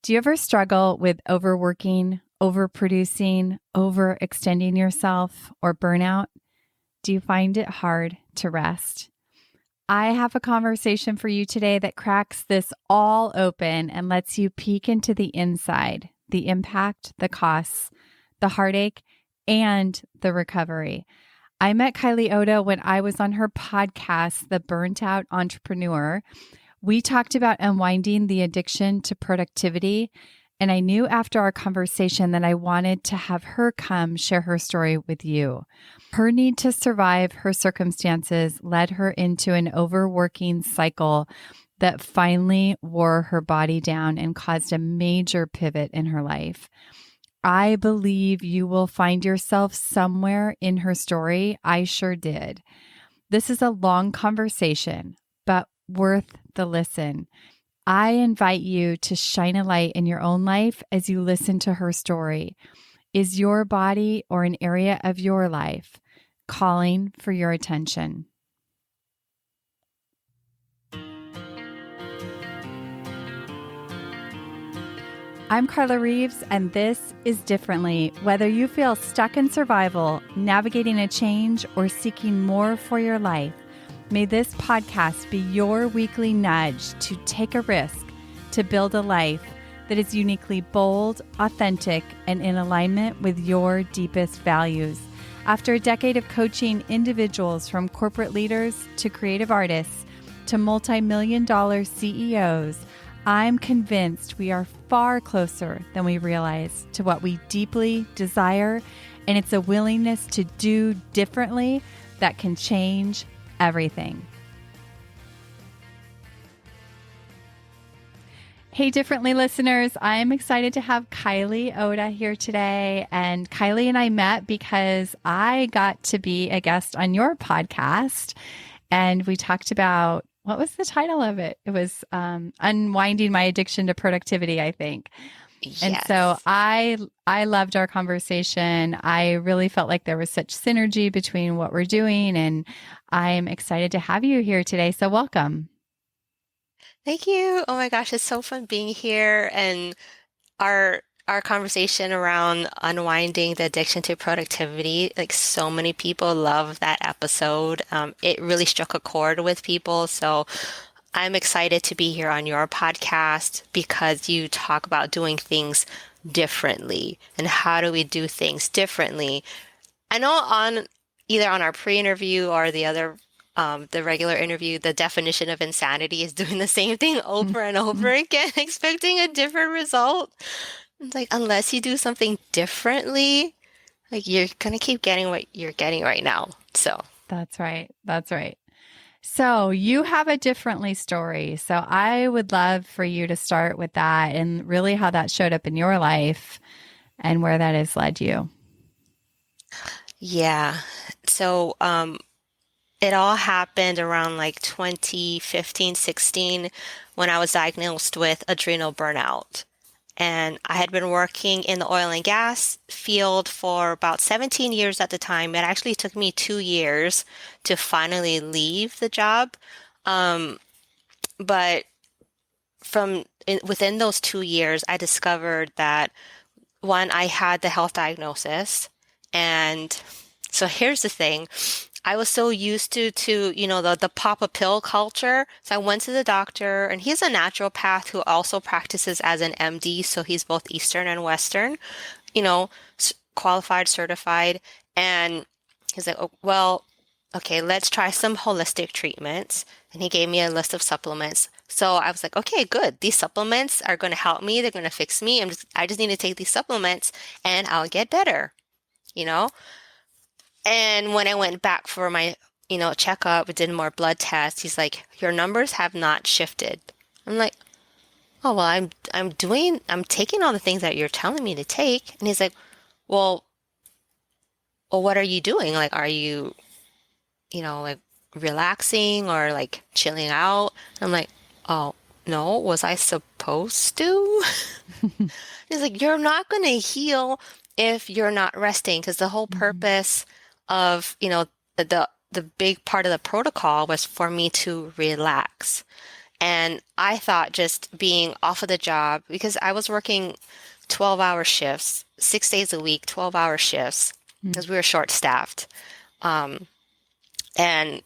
Do you ever struggle with overworking, overproducing, overextending yourself, or burnout? Do you find it hard to rest? I have a conversation for you today that cracks this all open and lets you peek into the inside, the impact, the costs, the heartache, and the recovery. I met Kylie Ota when I was on her podcast, The Burnt Out Entrepreneur. We talked about unwinding the addiction to productivity, and I knew after our conversation that I wanted to have her come share her story with you. Her need to survive her circumstances led her into an overworking cycle that finally wore her body down and caused a major pivot in her life. I believe you will find yourself somewhere in her story. I sure did. This is a long conversation, but worth the listen. I invite you to shine a light in your own life as you listen to her story. Is your body or an area of your life calling for your attention? I'm Carla Reeves, and this is Differently. Whether you feel stuck in survival, navigating a change, or seeking more for your life, may this podcast be your weekly nudge to take a risk to build a life that is uniquely bold, authentic, and in alignment with your deepest values. After a decade of coaching individuals from corporate leaders to creative artists to multi-million-dollar CEOs, I'm convinced we are far closer than we realize to what we deeply desire, and it's a willingness to do differently that can change everything. Hey, Differently listeners, I'm excited to have Kylie Ota here today. And Kylie and I met because I got to be a guest on your podcast. And we talked about, what was the title of it? It was Unwinding My Addiction to Productivity, I think. Yes. And so I loved our conversation. I really felt like there was such synergy between what we're doing, and I'm excited to have you here today. So welcome. Thank you. Oh my gosh, it's so fun being here, and our conversation around unwinding the addiction to productivity, like so many people love that episode. It really struck a chord with people. So I'm excited to be here on your podcast because you talk about doing things differently and how do we do things differently. I know on either on our pre-interview or the regular interview, the definition of insanity is doing the same thing over and over again, expecting a different result. It's like, unless you do something differently, like you're gonna keep getting what you're getting right now. So That's right. That's right. So you have a differently story. So I would love for you to start with that and really how that showed up in your life and where that has led you. yeah. So it all happened around like 2015, 16 when I was diagnosed with adrenal burnout. And I had been working in the oil and gas field for about 17 years at the time. It actually took me 2 years to finally leave the job. Um, but within those 2 years, I discovered that one, I had the health diagnosis. And so here's the thing. I was so used to the pop a pill culture. So I went to the doctor, and he's a naturopath who also practices as an MD. So he's both Eastern and Western, qualified, certified. And he's like, oh, well, okay, let's try some holistic treatments. And he gave me a list of supplements. So I was like, okay, good. These supplements are going to help me. They're going to fix me. I just need to take these supplements and I'll get better, you know? And when I went back for my, checkup, did more blood tests, he's like, your numbers have not shifted. I'm like, oh, well, I'm taking all the things that you're telling me to take. And he's like, well, what are you doing? Like, are you, like relaxing or like chilling out? I'm like, oh, no, was I supposed to? He's like, you're not going to heal if you're not resting, because the whole purpose of, the big part of the protocol was for me to relax. And I thought just being off of the job, because I was working 12-hour shifts, 6 days a week, 12-hour shifts, Mm. because we were short-staffed. Um, and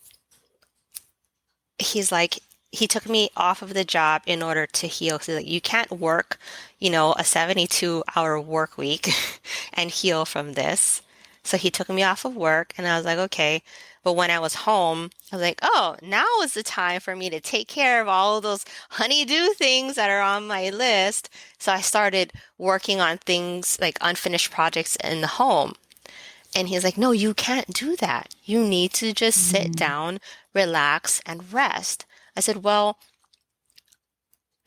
he's like, he took me off of the job in order to heal. So like, you can't work, a 72-hour work week and heal from this. So he took me off of work and I was like, okay. But when I was home, I was like, oh, now is the time for me to take care of all of those honeydew things that are on my list. So I started working on things like unfinished projects in the home. And he's like, no, you can't do that. You need to just sit Mm. down, relax, and rest. I said, well,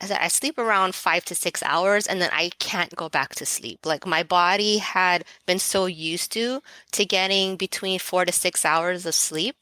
I sleep around 5 to 6 hours and then I can't go back to sleep. Like my body had been so used to getting between 4 to 6 hours of sleep.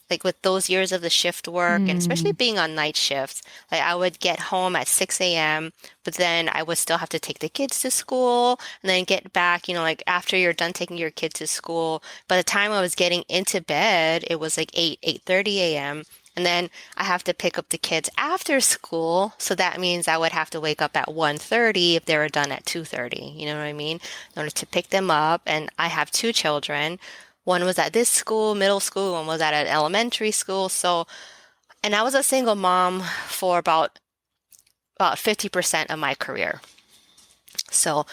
Like with those years of the shift work and especially Mm. being on night shifts, like I would get home at 6 a.m., but then I would still have to take the kids to school and then get back, like after you're done taking your kid to school, by the time I was getting into bed, it was like 8:30 a.m. And then I have to pick up the kids after school. So that means I would have to wake up at 1:30 if they were done at 2:30. You know what I mean? In order to pick them up. And I have two children. One was at this school, middle school, one was at an elementary school. So, and I was a single mom for about 50% of my career. So,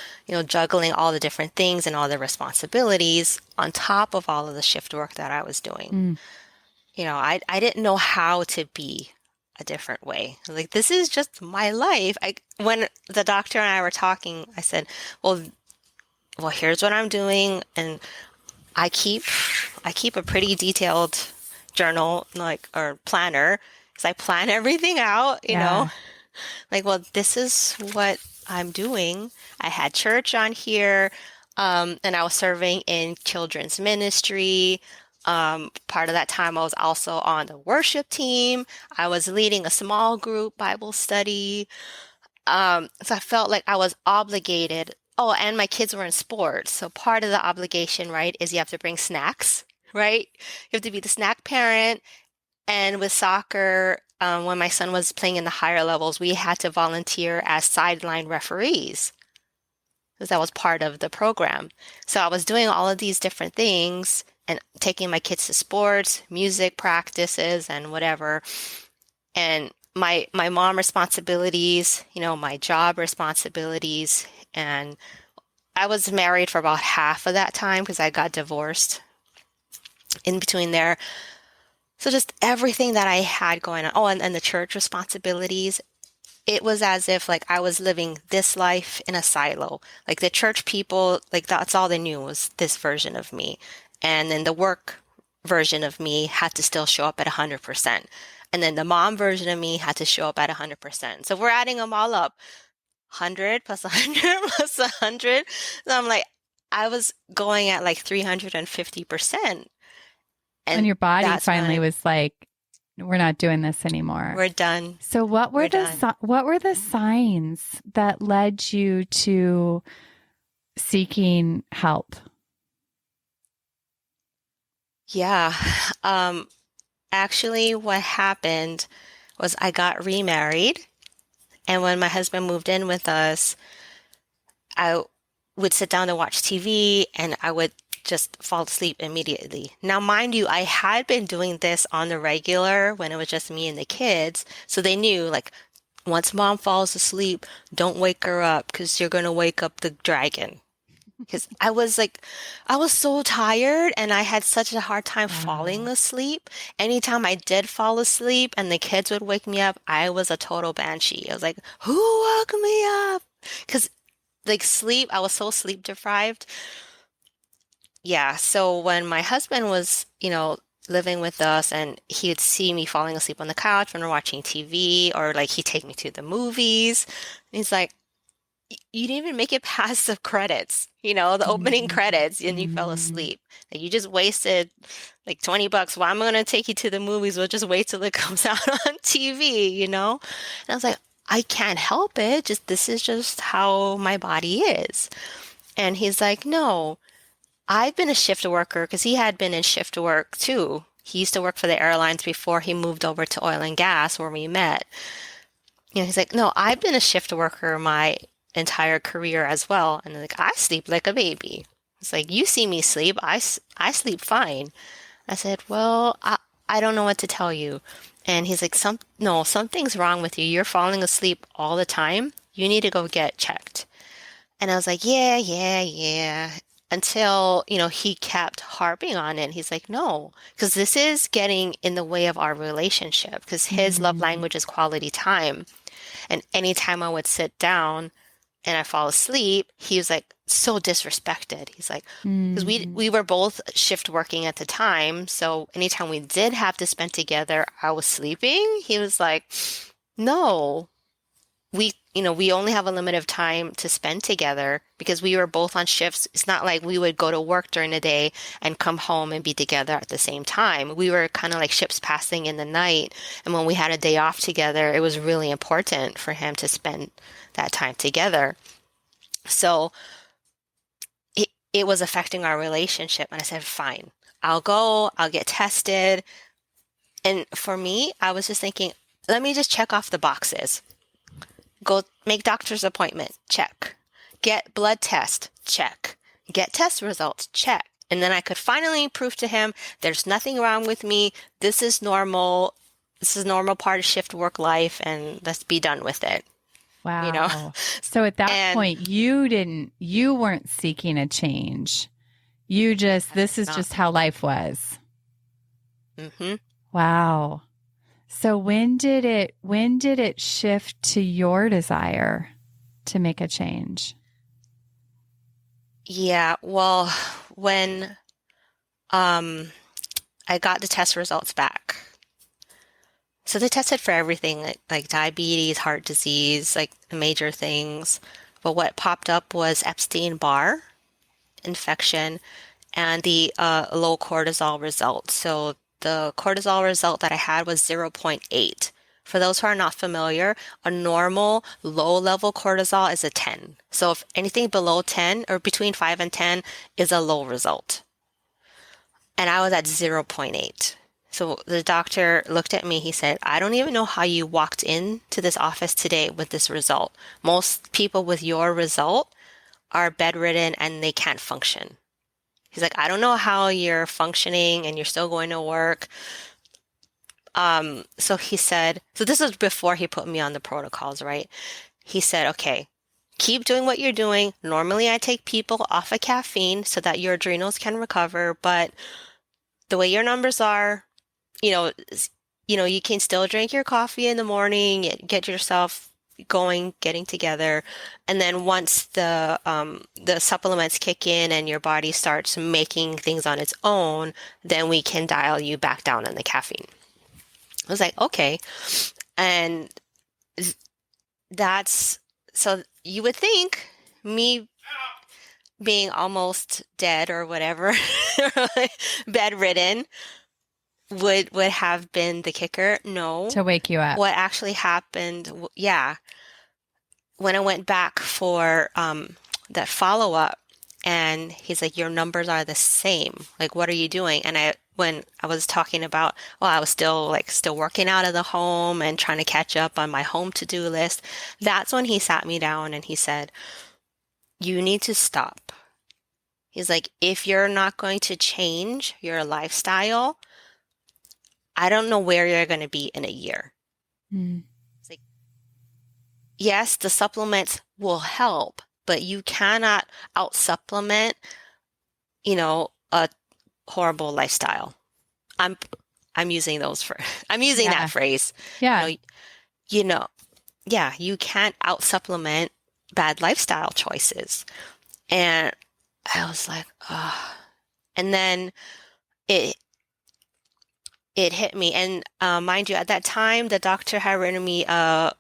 juggling all the different things and all the responsibilities on top of all of the shift work that I was doing. Mm. I didn't know how to be a different way. Like, this is just my life. When the doctor and I were talking, I said, well, here's what I'm doing. And I keep a pretty detailed journal, like, or planner, because I plan everything out. Yeah. Like, well, this is what I'm doing. I had church on here, and I was serving in children's ministry. Part of that time, I was also on the worship team. I was leading a small group Bible study. So I felt like I was obligated. Oh, and my kids were in sports. So part of the obligation, right, is you have to bring snacks, right? You have to be the snack parent. And with soccer, when my son was playing in the higher levels, we had to volunteer as sideline referees because that was part of the program. So I was doing all of these different things and taking my kids to sports, music practices, and whatever. And my mom responsibilities, my job responsibilities, and I was married for about half of that time because I got divorced in between there. So just everything that I had going on. Oh, and the church responsibilities. It was as if like I was living this life in a silo. Like the church people, like that's all they knew was this version of me. And then the work version of me had to still show up at 100%. And then the mom version of me had to show up at 100%. So we're adding them all up. 100 plus 100 plus 100. So I'm like, I was going at like 350%. And your body that's finally when was like, we're not doing this anymore. we're done. So what were We're done. what were the signs that led you to seeking help? Yeah. Um, Actually, what happened was I got remarried. And when my husband moved in with us, I would sit down to watch TV and I would just fall asleep immediately. Now, mind you, I had been doing this on the regular when it was just me and the kids. So they knew, like, once mom falls asleep, don't wake her up because you're going to wake up the dragon. Because I was so tired and I had such a hard time falling Wow. asleep. Anytime I did fall asleep and the kids would wake me up, I was a total banshee. I was like, who woke me up? Because like sleep, I was so sleep deprived. Yeah. So when my husband was, living with us and he would see me falling asleep on the couch when we're watching TV or like he'd take me to the movies. He's like, you didn't even make it past the credits, the opening Mm. credits, and you fell Mm. asleep. Like you just wasted like $20. Why am I going to take you to the movies? We'll just wait till it comes out on TV. And I was like, I can't help it. Just this is just how my body is. And he's like, no, I've been a shift worker because he had been in shift work too. He used to work for the airlines before he moved over to oil and gas where we met. He's like, no, I've been a shift worker my entire career as well. And like, I sleep like a baby. It's like, you see me sleep. I sleep fine. I said, well, I don't know what to tell you. And he's like, no, something's wrong with you. You're falling asleep all the time. You need to go get checked. And I was like, yeah, yeah, yeah. Until, he kept harping on it. He's like, no, because this is getting in the way of our relationship because his love Mm, language is quality time. And anytime I would sit down and I fall asleep, he was like so disrespected. He's like, because mm. we were both shift working at the time. So anytime we did have to spend together, I was sleeping. He was like, no, we only have a limit of time to spend together because we were both on shifts. It's not like we would go to work during the day and come home and be together at the same time. We were kind of like ships passing in the night. And when we had a day off together, it was really important for him to spend that time together. So it was affecting our relationship. And I said, fine, I'll go, I'll get tested. And for me, I was just thinking, let me just check off the boxes. Go make doctor's appointment, check. Get blood test, check. Get test results, check. And then I could finally prove to him there's nothing wrong with me. This is normal. This is normal part of shift work life, and let's be done with it, you know? Wow. So at that And point, you weren't seeking a change. This is not. just how life was. hmm Wow. So when did it shift to your desire to make a change? Yeah, well, when um I got the test results back. So they tested for everything like diabetes, heart disease, like major things. But what popped up was Epstein-Barr infection and the low cortisol result. So the cortisol result that I had was zero point 0.8. For those who are not familiar, a normal low level cortisol is a 10. So if anything below 10 or between 5 and 10 is a low result. And I was at zero point 0.8. So the doctor looked at me. He said, I don't even know how you walked into this office today with this result. Most people with your result are bedridden and they can't function. He's like, I don't know how you're functioning and you're still going to work. So he said, so this was before he put me on the protocols, right? He said, okay, keep doing what you're doing. Normally I take people off of caffeine so that your adrenals can recover, but the way your numbers are, you know, you can still drink your coffee in the morning, get yourself going, getting together. And then once the supplements kick in and your body starts making things on its own, then we can dial you back down on the caffeine. I was like, okay. And that's so you would think me being almost dead or whatever, bedridden would have been the kicker. No. To wake you up. What actually happened, yeah, when I went back for that follow up and he's like, your numbers are the same. Like, what are you doing? And when I was talking about, well, I was still working out of the home and trying to catch up on my home to-do list. That's when he sat me down and he said, you need to stop. He's like, if you're not going to change your lifestyle, I don't know where you're going to be in a year. Mm. It's like, yes, the supplements will help, but you cannot out supplement, a horrible lifestyle. I'm I'm using those for I'm using that Yeah. phrase. You Yeah. know, you know, yeah, you can't out supplement bad lifestyle choices. And I was like, oh. And then it it hit me. And mind you, at that time, the doctor had written me a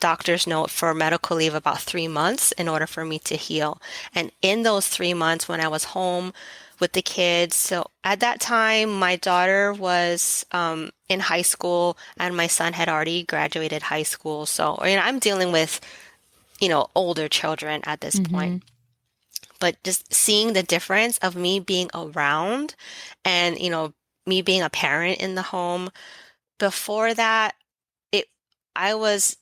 doctor's note for medical leave about 3 months in order for me to heal. And in those 3 months, when I was home with the kids, so at that time, my daughter was in high school and my son had already graduated high school. So, I'm dealing with, older children at this point. Mm-hmm. But just seeing the difference of me being around and, me being a parent in the home, before that, it I was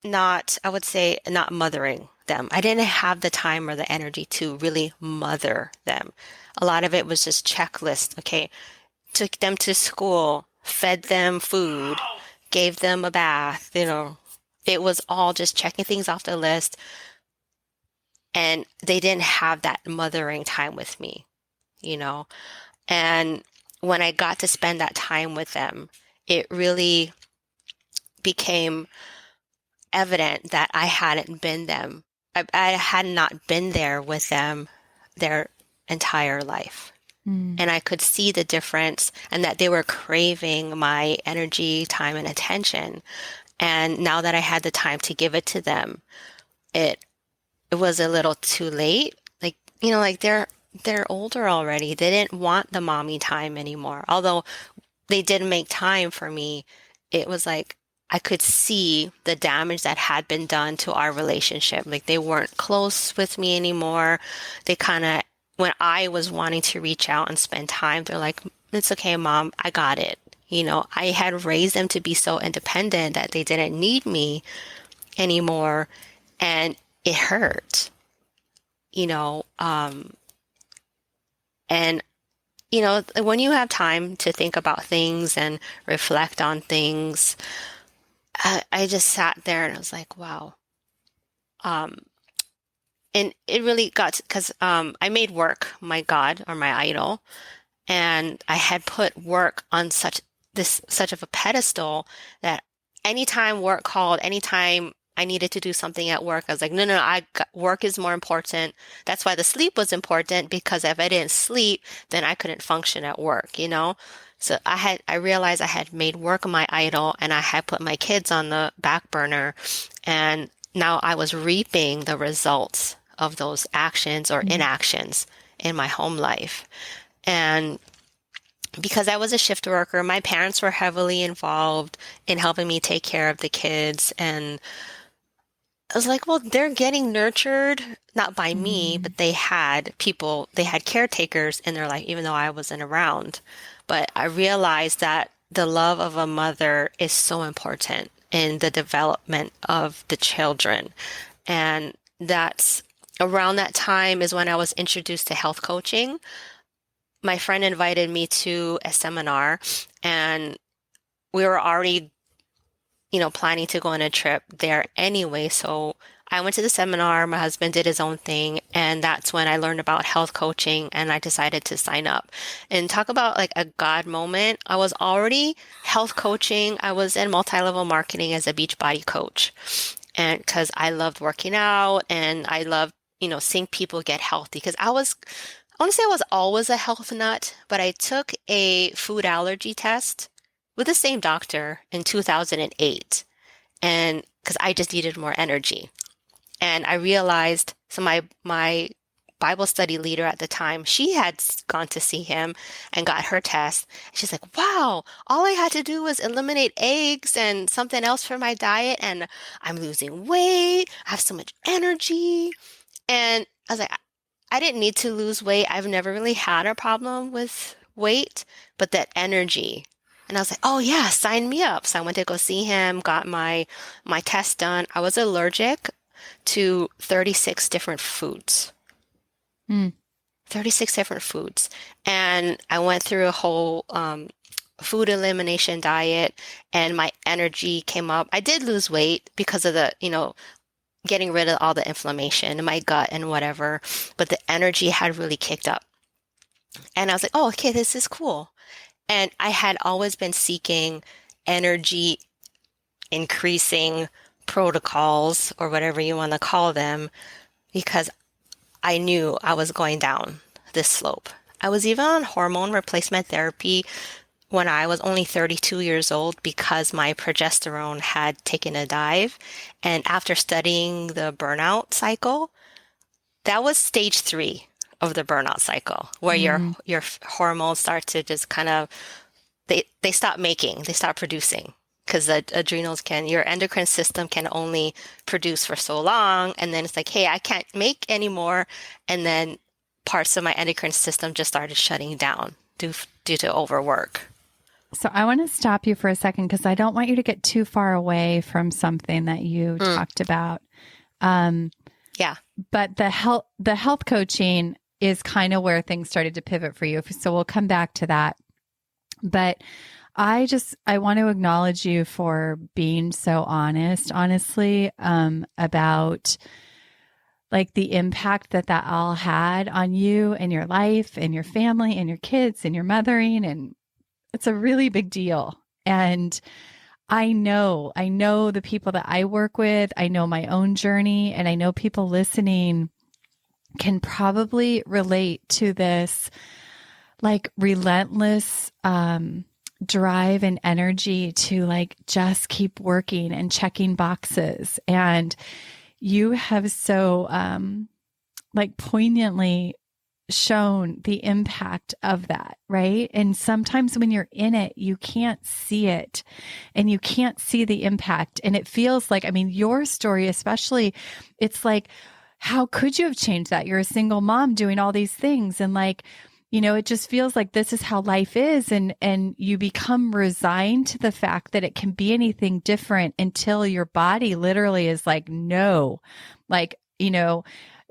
not, I would say, not mothering them. I didn't have the time or the energy to really mother them. A lot of it was just checklist. Okay, took them to school, fed them food, gave them a bath, it was all just checking things off the list. And they didn't have that mothering time with me, you know? And when I got to spend that time with them, it really became evident that I hadn't been them. I had not been there with them their entire life. Mm. And I could see the difference and that they were craving my energy, time, and attention. And now that I had the time to give it to them, it it was a little too late. Like, like they're older already. They didn't want the mommy time anymore. Although they did make time for me, it was like I could see the damage that had been done to our relationship. Like they weren't close with me anymore. They kind of, when I was wanting to reach out and spend time, they're like, it's okay, mom, I got it. I had raised them to be so independent that they didn't need me anymore. And it hurt, you know, um, and when you have time to think about things and reflect on things, I just sat there and I was like, wow. Um, and it really got, because I made work my God or my idol, and I had put work on such of a pedestal that anytime work called, anytime I needed to do something at work, I was like, no, no, work is more important. That's why the sleep was important, because if I didn't sleep, then I couldn't function at work. So I realized I had made work my idol, and I had put my kids on the back burner, and now I was reaping the results of those actions or inactions in my home life. And because I was a shift worker, my parents were heavily involved in helping me take care of the kids. And I was like, well, they're getting nurtured, not by me, but they had caretakers in their life, even though I wasn't around. But I realized that the love of a mother is so important in the development of the children. And that's around that time is when I was introduced to health coaching. My friend invited me to a seminar, and we were already planning to go on a trip there anyway. So I went to the seminar, my husband did his own thing, and that's when I learned about health coaching, and I decided to sign up. And talk about like a God moment. I was already health coaching. I was in multi-level marketing as a Beachbody coach. And because I loved working out and I loved, seeing people get healthy, because I want to say I was always a health nut, but I took a food allergy test with the same doctor in 2008, and because I just needed more energy. And I realized, so my Bible study leader at the time, she had gone to see him and got her test. She's like, wow, all I had to do was eliminate eggs and something else from my diet, and I'm losing weight. I have so much energy. And I was like, I didn't need to lose weight. I've never really had a problem with weight, but that energy. And I was like, oh yeah, sign me up. So I went to go see him, got my test done. I was allergic to 36 different foods. Mm. 36 different foods. And I went through a whole food elimination diet, and my energy came up. I did lose weight because of the, getting rid of all the inflammation in my gut and whatever, but the energy had really kicked up. And I was like, oh, okay, this is cool. And I had always been seeking energy increasing protocols, or whatever you want to call them, because I knew I was going down this slope. I was even on hormone replacement therapy when I was only 32 years old, because my progesterone had taken a dive. And after studying the burnout cycle, that was stage 3 of the burnout cycle, where your hormones start to just kind of, they stop producing, because the adrenals your endocrine system can only produce for so long. And then it's like, hey, I can't make anymore. And then parts of my endocrine system just started shutting down due to overwork. So I want to stop you for a second because I don't want you to get too far away from something that you Mm, talked about. Um, yeah. but the health coaching is kind of where things started to pivot for you. So we'll come back to that. But I want to acknowledge you for being so honestly, about like the impact that all had on you and your life and your family and your kids and your mothering. And it's a really big deal. And I know the people that I work with, I know my own journey, and I know people listening can probably relate to this like relentless drive and energy to like just keep working and checking boxes. And you have so like poignantly shown the impact of that, right? And sometimes when you're in it, you can't see it and you can't see the impact. And it feels like, I mean, your story, especially, it's like, how could you have changed that? You're a single mom doing all these things. And like, it just feels like this is how life is. And you become resigned to the fact that it can be anything different until your body literally is like, no, like,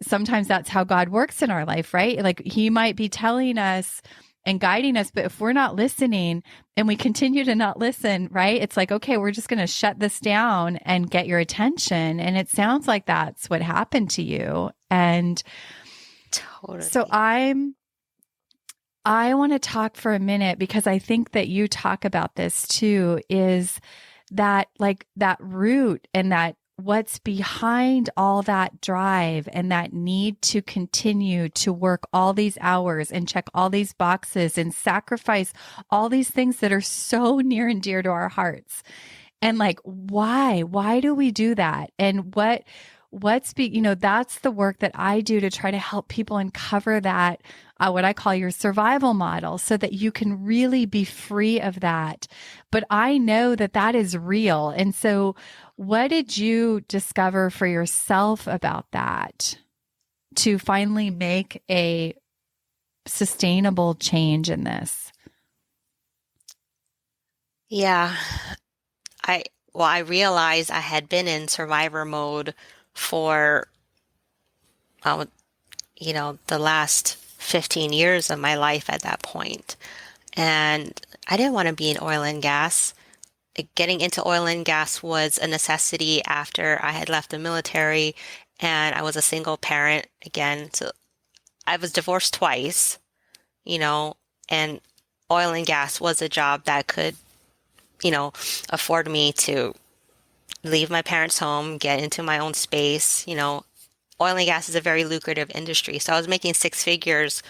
sometimes that's how God works in our life, right? Like he might be telling us and guiding us, but if we're not listening and we continue to not listen, right? It's like, okay, we're just going to shut this down and get your attention. And it sounds like that's what happened to you. And so Totally. I want to talk for a minute because I think that you talk about this too, is that like that root and that what's behind all that drive and that need to continue to work all these hours and check all these boxes and sacrifice all these things that are so near and dear to our hearts. And like, why do we do that? And that's the work that I do to try to help people uncover that, what I call your survival model, so that you can really be free of that. But I know that that is real. And so what did you discover for yourself about that to finally make a sustainable change in this? Yeah. I, I realized I had been in survivor mode for, uh, the last 15 years of my life at that point. And I didn't want to be in oil and gas. Getting into oil and gas was a necessity after I had left the military and I was a single parent again. So I was divorced twice, you know, and oil and gas was a job that could, afford me to leave my parents' home, get into my own space. Oil and gas is a very lucrative industry. So I was making six figures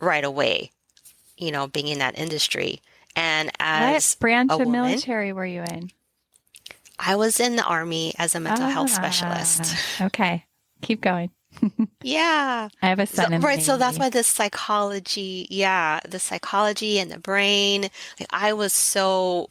right away, being in that industry. And What as branch a of woman, military were you in? I was in the Army as a mental health specialist. Ah, okay. Keep going. Yeah. I have a So, son in the right. So that's Navy. why the psychology, yeah, the psychology and the brain, like, I was so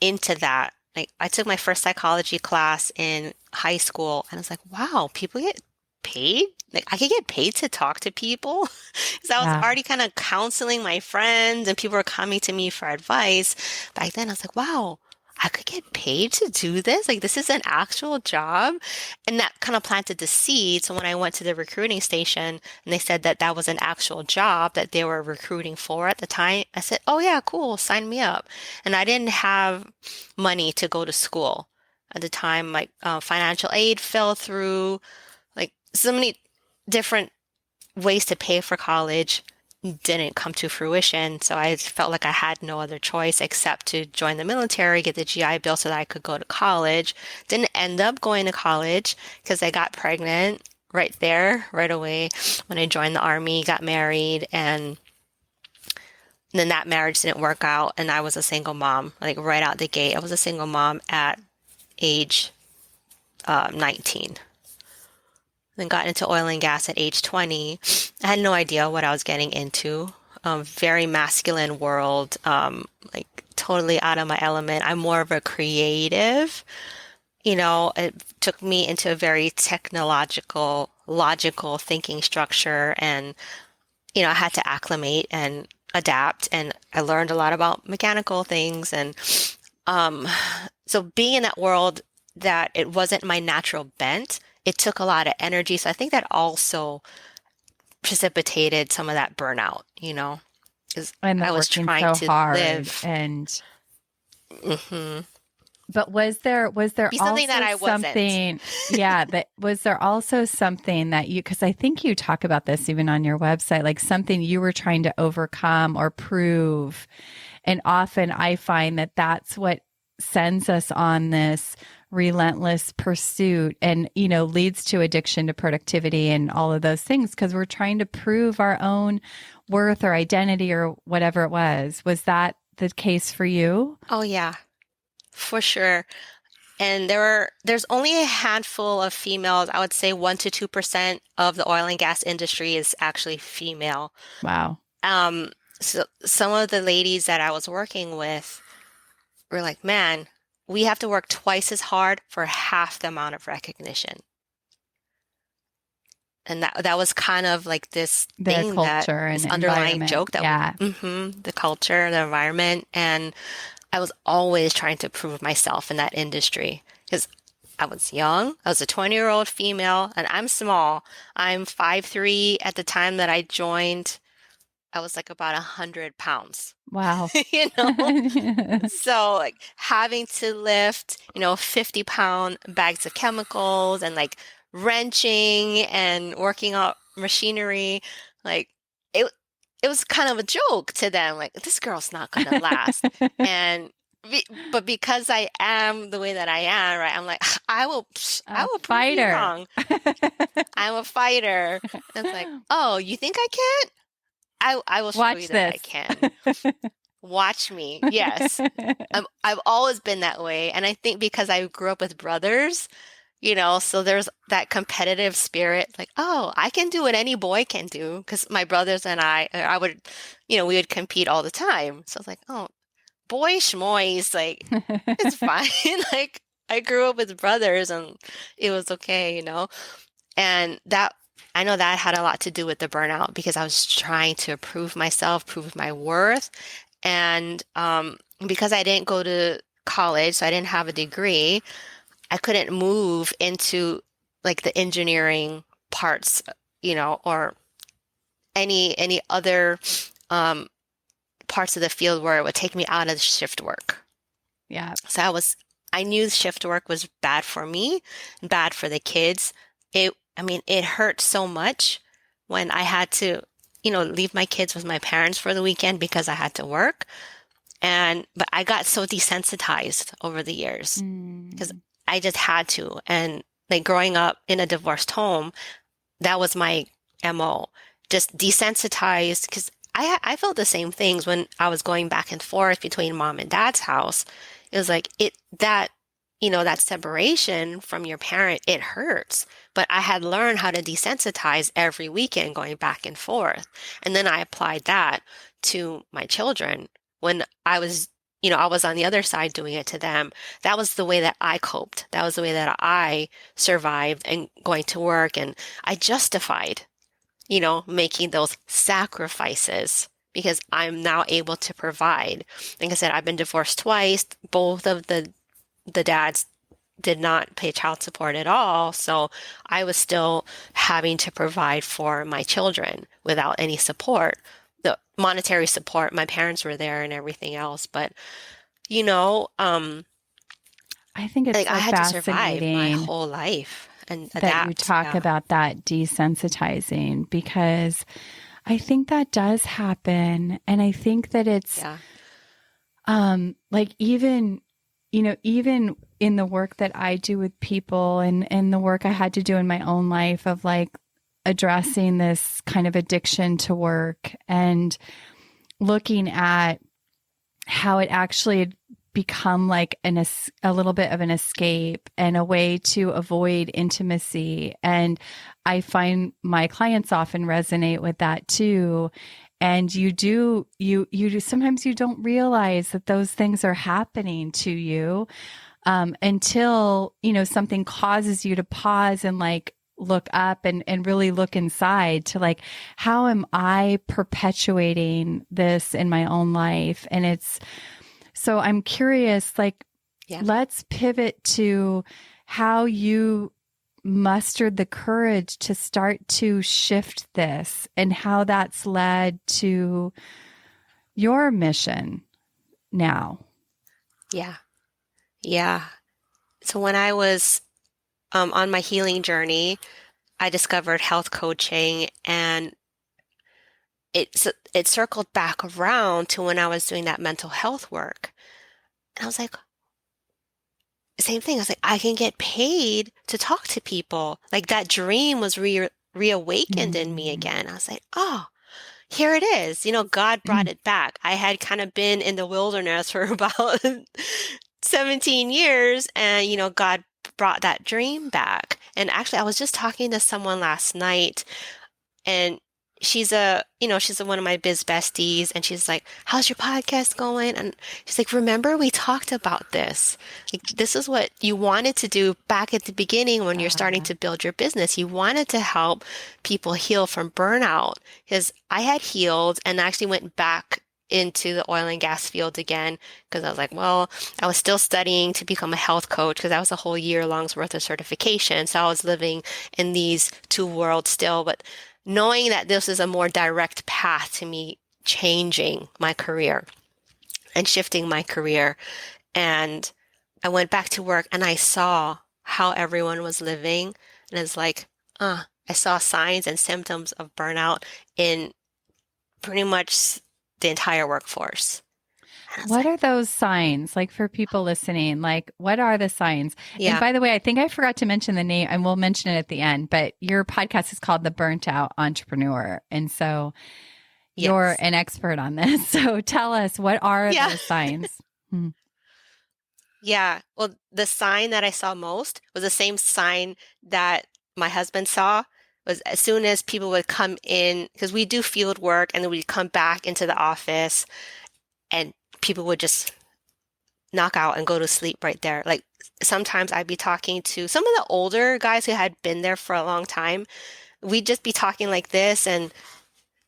into that. Like I took my first psychology class in high school and I was like, wow, people get paid? Like I could get paid to talk to people. Because I was Yeah. already kind of counseling my friends and people were coming to me for advice. Back then I was like, wow, I could get paid to do this? Like this is an actual job. And that kind of planted the seed. So when I went to the recruiting station and they said that that was an actual job that they were recruiting for at the time, I said, oh yeah, cool, sign me up. And I didn't have money to go to school at the time. Like financial aid fell through, like so many different ways to pay for college didn't come to fruition. So I felt like I had no other choice except to join the military, get the GI Bill so that I could go to college. Didn't end up going to college because I got pregnant right there, right away when I joined the Army, got married, and then that marriage didn't work out. And I was a single mom, like right out the gate. I was a single mom at age 19. Then got into oil and gas at age 20. I had no idea what I was getting into. Very masculine world, like totally out of my element. I'm more of a creative. It took me into a very technological, logical thinking structure, and I had to acclimate and adapt, and I learned a lot about mechanical things. And um, so being in that world that it wasn't my natural bent, it took a lot of energy. So I think that also precipitated some of that burnout, because And the I was working trying so to hard. live. And Hmm. but was there Be something that also I wasn't. something, yeah, that was there also something that you, because I think you talk about this even on your website, like something you were trying to overcome or prove. And often I find that that's what sends us on this relentless pursuit and, leads to addiction to productivity and all of those things because we're trying to prove our own worth or identity or whatever it was. Was that the case for you? Oh yeah, for sure. And there's only a handful of females. I would say 1 to 2% of the oil and gas industry is actually female. Wow. Um, so some of the ladies that I was working with were like, man, we have to work twice as hard for half the amount of recognition. And that was kind of like this Their thing that culture this and underlying environment. joke that Yeah. the culture, the environment, and I was always trying to prove myself in that industry because I was young. I was a 20-year-old female, and I'm small. I'm 5'3" at the time that I joined. I was like about 100 pounds, Wow. you know? So like having to lift, 50-pound bags of chemicals and like wrenching and working out machinery, like it it was kind of a joke to them, like this girl's not gonna last. And but because I am the way that I am, right? I'm like, I A will prove you fighter. wrong. I'm a fighter. And it's like, oh, you think I can't? I will show Watch you that I this. can. Watch me. Yes. I've always been that way. And I think because I grew up with brothers, so there's that competitive spirit, like, oh, I can do what any boy can do. Because my brothers and I would, we would compete all the time. So it's like, oh, boy schmoys, like, it's fine. Like, I grew up with brothers and it was okay. And I know that had a lot to do with the burnout because I was trying to prove myself, prove my worth. And because I didn't go to college, so I didn't have a degree, I couldn't move into like the engineering parts, or any other um, parts of the field where it would take me out of shift work. Yeah. So I knew shift work was bad for me, bad for the kids. I mean, it hurt so much when I had to, leave my kids with my parents for the weekend because I had to work. But I got so desensitized over the years because Mm. I just had to. And like growing up in a divorced home, that was my MO, just desensitized because I felt the same things when I was going back and forth between mom and dad's house. It was like that separation from your parent, it hurts. But I had learned how to desensitize every weekend going back and forth. And then I applied that to my children when I was on the other side doing it to them. That was the way that I coped. That was the way that I survived and going to work. And I justified, making those sacrifices because I'm now able to provide. Like I said, I've been divorced twice. Both of the dads did not pay child support at all. So I was still having to provide for my children without any support. The monetary support, my parents were there and everything else. But, you know, um, I think it's like I so had to survive my fascinating whole life and that you adapt. talk Yeah. about that desensitizing because I think that does happen. And I think that it's Yeah. like even in the work that I do with people and the work I had to do in my own life of like addressing this kind of addiction to work and looking at how it actually had become like a little bit of an escape and a way to avoid intimacy. And I find my clients often resonate with that too. And you do sometimes you don't realize that those things are happening to you until something causes you to pause and like look up and really look inside to like, how am I perpetuating this in my own life? And so I'm curious, like, Yeah. let's pivot to how you mustered the courage to start to shift this and how that's led to your mission now. Yeah. Yeah. So when I was on my healing journey, I discovered health coaching, and it circled back around to when I was doing that mental health work. And I was like, same thing. I was like, I can get paid to talk to people. Like that dream was reawakened in me Mm. again. I was like, oh, here it is. God brought it back. I had kind of been in the wilderness for about 17 years, and, God brought that dream back. And actually, I was just talking to someone last night, and she's one of my biz besties, and she's like, how's your podcast going? And she's like, remember we talked about this. Like, this is what you wanted to do back at the beginning when you're starting to build your business. You wanted to help people heal from burnout, because I had healed and actually went back into the oil and gas field again, because I was like, well, I was still studying to become a health coach, because that was a whole year long's worth of certification. So I was living in these two worlds still, but knowing that this is a more direct path to me changing my career and shifting my career. And I went back to work and I saw how everyone was living. And it's like, I saw signs and symptoms of burnout in pretty much the entire workforce. What are those signs, like for people listening? Like, what are the signs? And Yeah. by the way, I think I forgot to mention the name, and we'll mention it at the end, but your podcast is called The Burnt Out Entrepreneur. And so you're Yes. an expert on this. So tell us, what are Yeah. those signs? Hmm. Yeah. Well, the sign that I saw most was the same sign that my husband saw. Was as soon as people would come in, because we do field work, and then we'd come back into the office and people would just knock out and go to sleep right there. Like sometimes I'd be talking to some of the older guys who had been there for a long time. We'd just be talking like this, and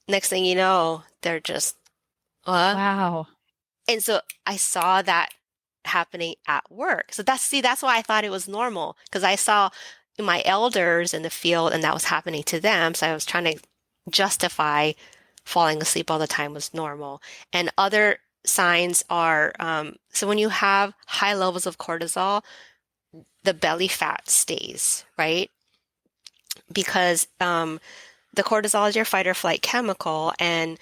next thing you know, they're just, Wow. And so I saw that happening at work. So that's why I thought it was normal, because I saw my elders in the field and that was happening to them. So I was trying to justify falling asleep all the time was normal. And other signs are, so when you have high levels of cortisol, the belly fat stays, right? Because the cortisol is your fight or flight chemical. And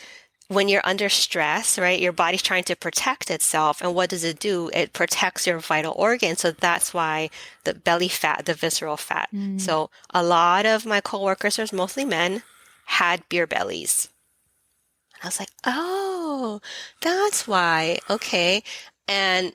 when you're under stress, right, your body's trying to protect itself. And what does it do? It protects your vital organs. So that's why the belly fat, the visceral fat. Mm. So a lot of my coworkers, there's mostly men, had beer bellies. And I was like, oh, that's why. Okay. And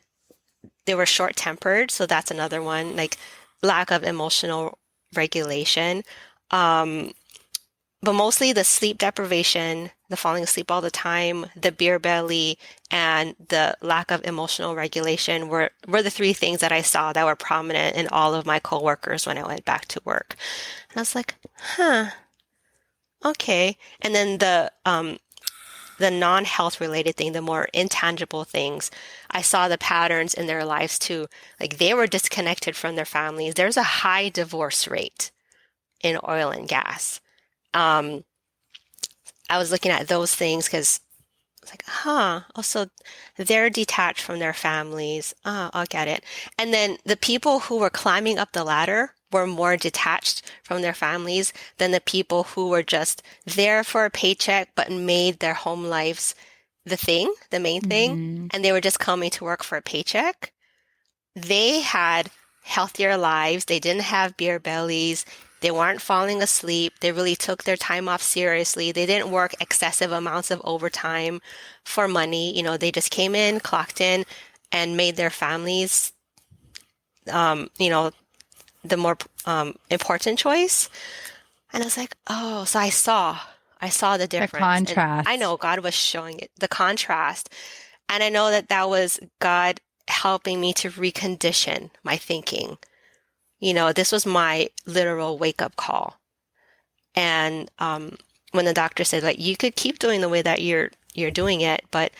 they were short-tempered. So that's another one, like lack of emotional regulation. But mostly the sleep deprivation, the falling asleep all the time, the beer belly, and the lack of emotional regulation were the three things that I saw that were prominent in all of my coworkers when I went back to work. And I was like, huh, okay. And then the non-health related thing, the more intangible things, I saw the patterns in their lives too. Like they were disconnected from their families. There's a high divorce rate in oil and gas. I was looking at those things because it's like, also they're detached from their families. I'll get it. And then the people who were climbing up the ladder were more detached from their families than the people who were just there for a paycheck but made their home lives the main thing, Mhm. and they were just coming to work for a paycheck. They had healthier lives. They didn't have beer bellies. They weren't falling asleep. They really took their time off seriously. They didn't work excessive amounts of overtime for money. They just came in, clocked in, and made their families, the more important choice. And I was like, oh, so I saw the The difference. And I contrast. know God was showing it, the contrast. And I know that was God helping me to recondition my thinking This was my literal wake up call. And when the doctor said, like, you could keep doing the way that you're doing it, but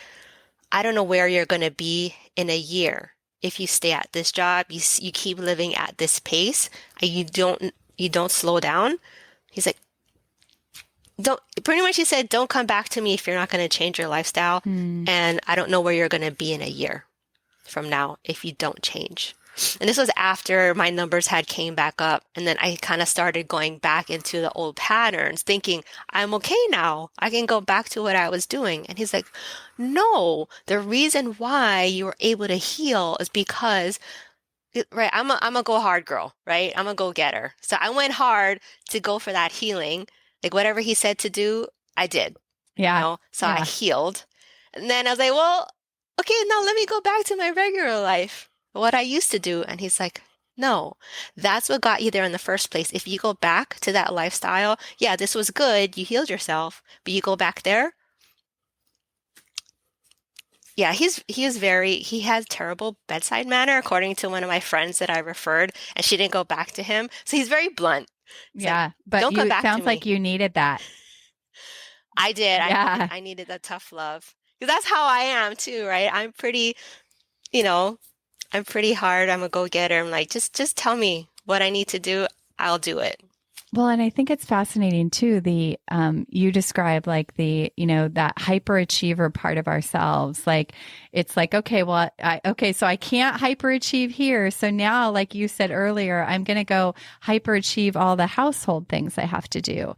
I don't know where you're going to be in a year if you stay at this job, you keep living at this pace, and you don't slow down. He's like, don't pretty much he said, don't come back to me if you're not going to change your lifestyle, and I don't know where you're going to be in a year from now if you don't change. And this was after my numbers had came back up. And then I kind of started going back into the old patterns, thinking, I'm okay now. I can go back to what I was doing. And he's like, no, the reason why you were able to heal is because, right, I'm a go hard girl, right? I'm a go getter. So I went hard to go for that healing. Like whatever he said to do, I did. Yeah. So Yeah. I healed. And then I was like, well, okay, now let me go back to my regular life, what I used to do. And he's like, no, that's what got you there in the first place. If you go back to that lifestyle, yeah, this was good. You healed yourself, but you go back there. Yeah, he has terrible bedside manner, according to one of my friends that I referred, and she didn't go back to him. So he's very blunt. It's Yeah. like, But don't come it back to sounds like me. you needed that. I did. Yeah. I needed that tough love. Because that's how I am too, right? You know, I'm pretty hard. I'm a go-getter. I'm like, just tell me what I need to do. I'll do it. Well, and I think it's fascinating too. You describe like that hyperachiever part of ourselves. Like, it's like, okay, well, so I can't hyperachieve here. So now, like you said earlier, I'm going to go hyperachieve all the household things I have to do.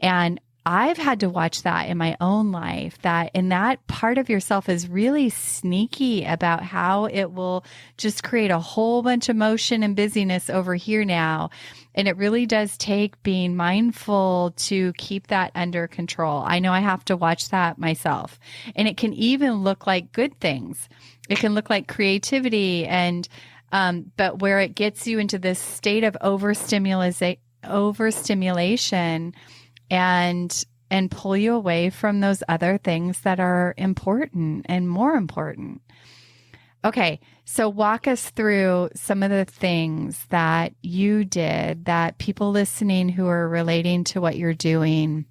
And I've had to watch that in my own life, and that part of yourself is really sneaky about how it will just create a whole bunch of motion and busyness over here now. And it really does take being mindful to keep that under control. I know I have to watch that myself. And it can even look like good things. It can look like creativity but where it gets you into this state of overstimulation and pull you away from those other things that are important and more important. Okay, so walk us through some of the things that you did that people listening who are relating to what you're doing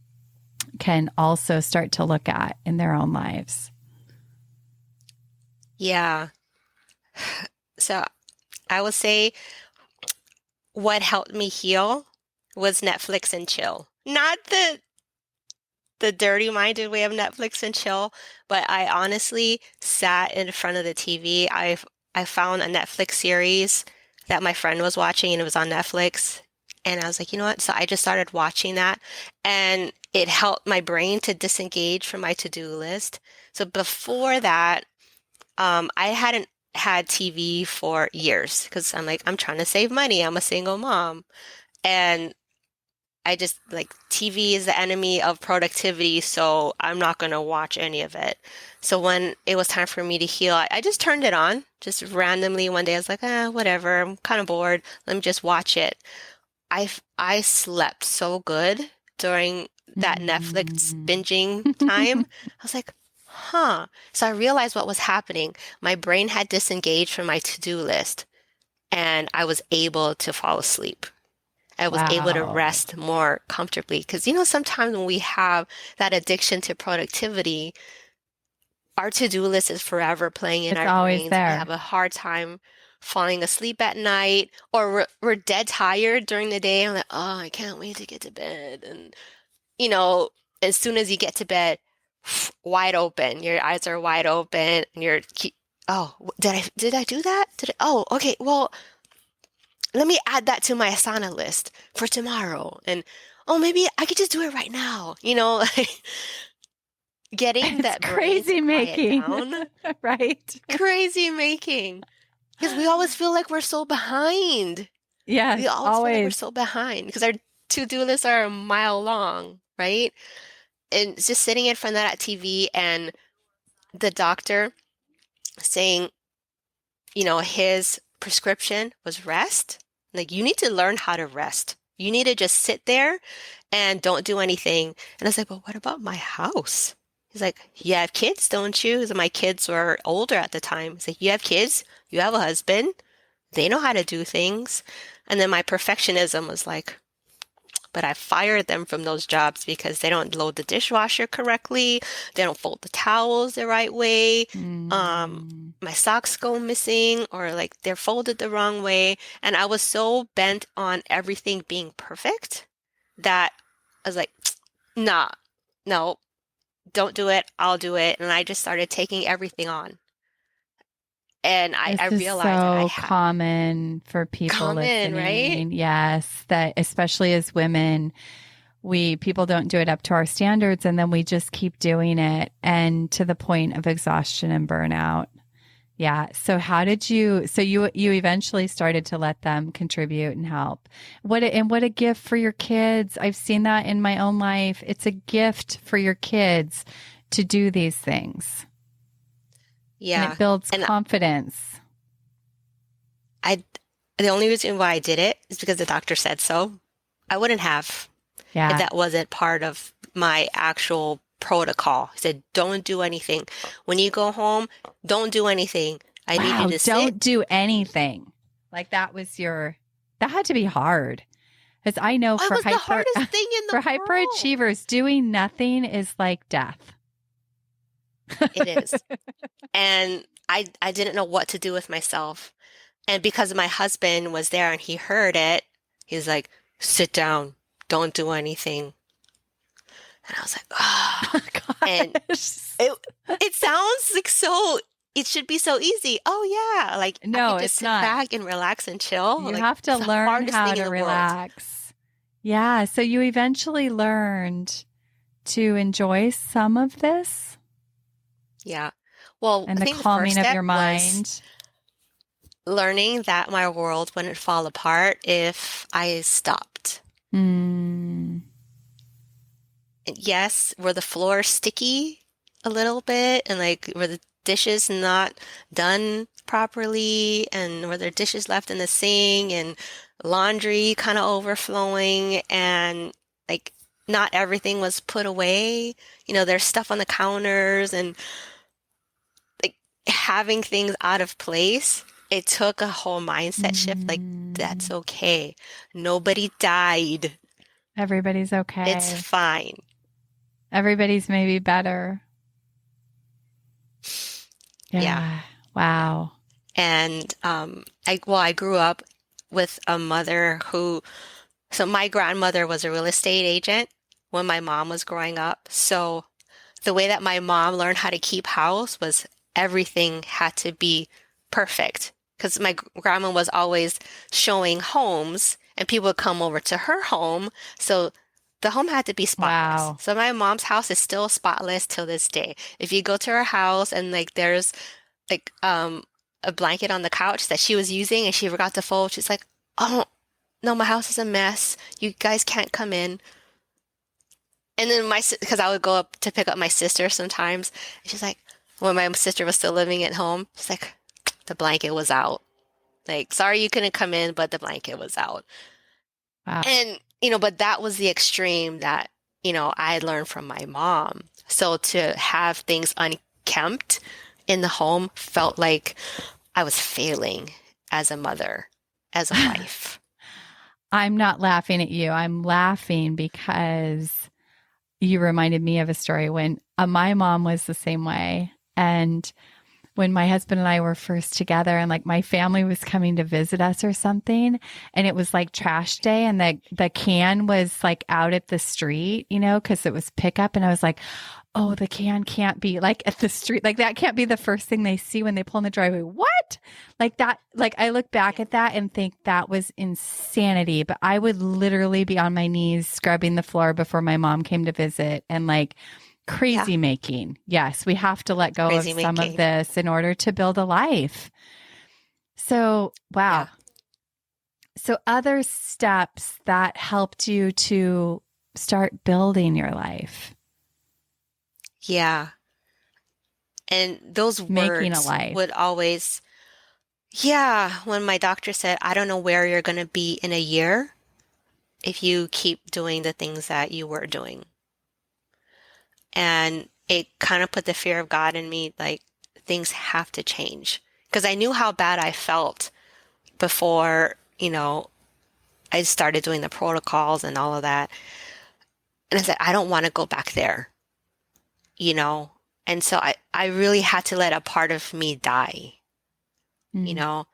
can also start to look at in their own lives. Yeah. So I would say what helped me heal was Netflix and chill. Not the dirty-minded way of Netflix and chill, but I honestly sat in front of the TV. I found a Netflix series that my friend was watching, and it was on Netflix. And I was like, you know what? So I just started watching that, and it helped my brain to disengage from my to-do list. So before that, I hadn't had TV for years because I'm trying to save money. I'm a single mom. And I just like TV is the enemy of productivity, so I'm not going to watch any of it. So when it was time for me to heal, I just turned it on just randomly one day. I was like, whatever, I'm kind of bored. Let me just watch it. I slept so good during that Netflix binging time. I was like, huh. So I realized what was happening. My brain had disengaged from my to-do list, and I was able to fall asleep. I was able to Wow. rest more comfortably. Because, sometimes when we have that addiction to productivity, our to-do list is forever playing in It's our always brains. We there. have a hard time falling asleep at night, or we're dead tired during the day. I'm like, oh, I can't wait to get to bed. And, you know, as soon as you get to bed, wide open, your eyes are wide open, and oh, did I do that? Oh, okay, well, let me add that to my Asana list for tomorrow. And oh, maybe I could just do it right now. Like getting It's that brain to crazy quiet making, down. right? Crazy making. Because we always feel like we're so behind. We Yes, always feel like we're always. so behind because our to-do lists are a mile long, right? And it's just sitting in front of that TV and the doctor saying, his prescription was rest. Like, you need to learn how to rest. You need to just sit there and don't do anything. And I was like, but what about my house? He's like, you have kids, don't you? So my kids were older at the time. He's like, you have kids? You have a husband? They know how to do things. And then my perfectionism was like, but I fired them from those jobs because they don't load the dishwasher correctly. They don't fold the towels the right way. Um, Mm. my socks go missing or like they're folded the wrong way. And I was so bent on everything being perfect that I was like, nah, no, don't do it. I'll do it. And I just started taking everything on. And I This is realized that I so had common for people common, right? listening. Yes, that especially as women, we people don't do it up to our standards and then we just keep doing it and to the point of exhaustion and burnout. Yeah. So how did you so you eventually started to let them contribute and help. What a gift for your kids. I've seen that in my own life. It's a gift for your kids to do these things. And it Yeah. builds And confidence. I, the only reason why I did it is because the doctor said so. I wouldn't have if Yeah. that wasn't part of my actual protocol. He said, don't do anything. When you go home, don't do anything. I need you Wow, to sit. don't do anything. Like that had to be hard. Because I know It was the hardest thing in the for world. hyperachievers, doing nothing is like death. It is. And I didn't know what to do with myself. And because my husband was there and he heard it, he's like, sit down, don't do anything. And I was like, oh. And Gosh. it it sounds like so it should be so easy. Oh yeah, like I No, could just it's sit not. back and relax and chill. You Like have to it's the learn hardest how thing to in the world. relax. Yeah. So you eventually learned to enjoy some of this Yeah. Well, and I the think the first calming of step your was mind. learning that my world wouldn't fall apart if I stopped. Mm. And yes, were the floors sticky a little bit and like were the dishes not done properly and were there dishes left in the sink and laundry kind of overflowing and like not everything was put away. You know, there's stuff on the counters and like having things out of place. It took a whole mindset shift. Like, that's Mm. okay. Nobody died. Everybody's It's okay. fine. Everybody's maybe better. Yeah. Yeah. Yeah. Wow. And I grew up with a mother who, so my grandmother was a real estate agent when my mom was growing up. So the way that my mom learned how to keep house was everything had to be perfect because my grandma was always showing homes and people would come over to her home. So the home had to be spotless. Wow. So my mom's house is still spotless till this day. If you go to her house and like there's like a blanket on the couch that she was using and she forgot to fold. She's like, "Oh, no, my house is a mess. You guys can't come in." And then because I would go up to pick up my sister sometimes, and she's like, when my sister was still living at home, she's like, "The blanket was out. Like, sorry you couldn't come in, but the blanket was out." Wow. And, but that was the extreme that, I had learned from my mom. So to have things unkempt in the home felt like I was failing as a mother, as a wife. I'm not laughing at you. I'm laughing because you reminded me of a story when my mom was the same way. And when my husband and I were first together and like my family was coming to visit us or something, and it was like trash day and the can was like out at the street, because it was pickup. And I was like, oh, the can can't be like at the street. Like that can't be the first thing they see when they pull in the driveway. What? Like that, like I look back at that and think that was insanity. But I would literally be on my knees scrubbing the floor before my mom came to visit and like Yeah, crazy making. Yes, we have to let go of crazy some of making. this in order to build a life. So, Yeah, wow. So, other steps that helped you to start building your life, yeah. And those making a words life. would always, yeah, when my doctor said, I don't know where you're going to be in a year if you keep doing the things that you were doing. And it kind of put the fear of God in me, like things have to change. Because I knew how bad I felt before, I started doing the protocols and all of that. And I said, I don't want to go back there, you know? And so I really had to let a part of me die, you Mm. know?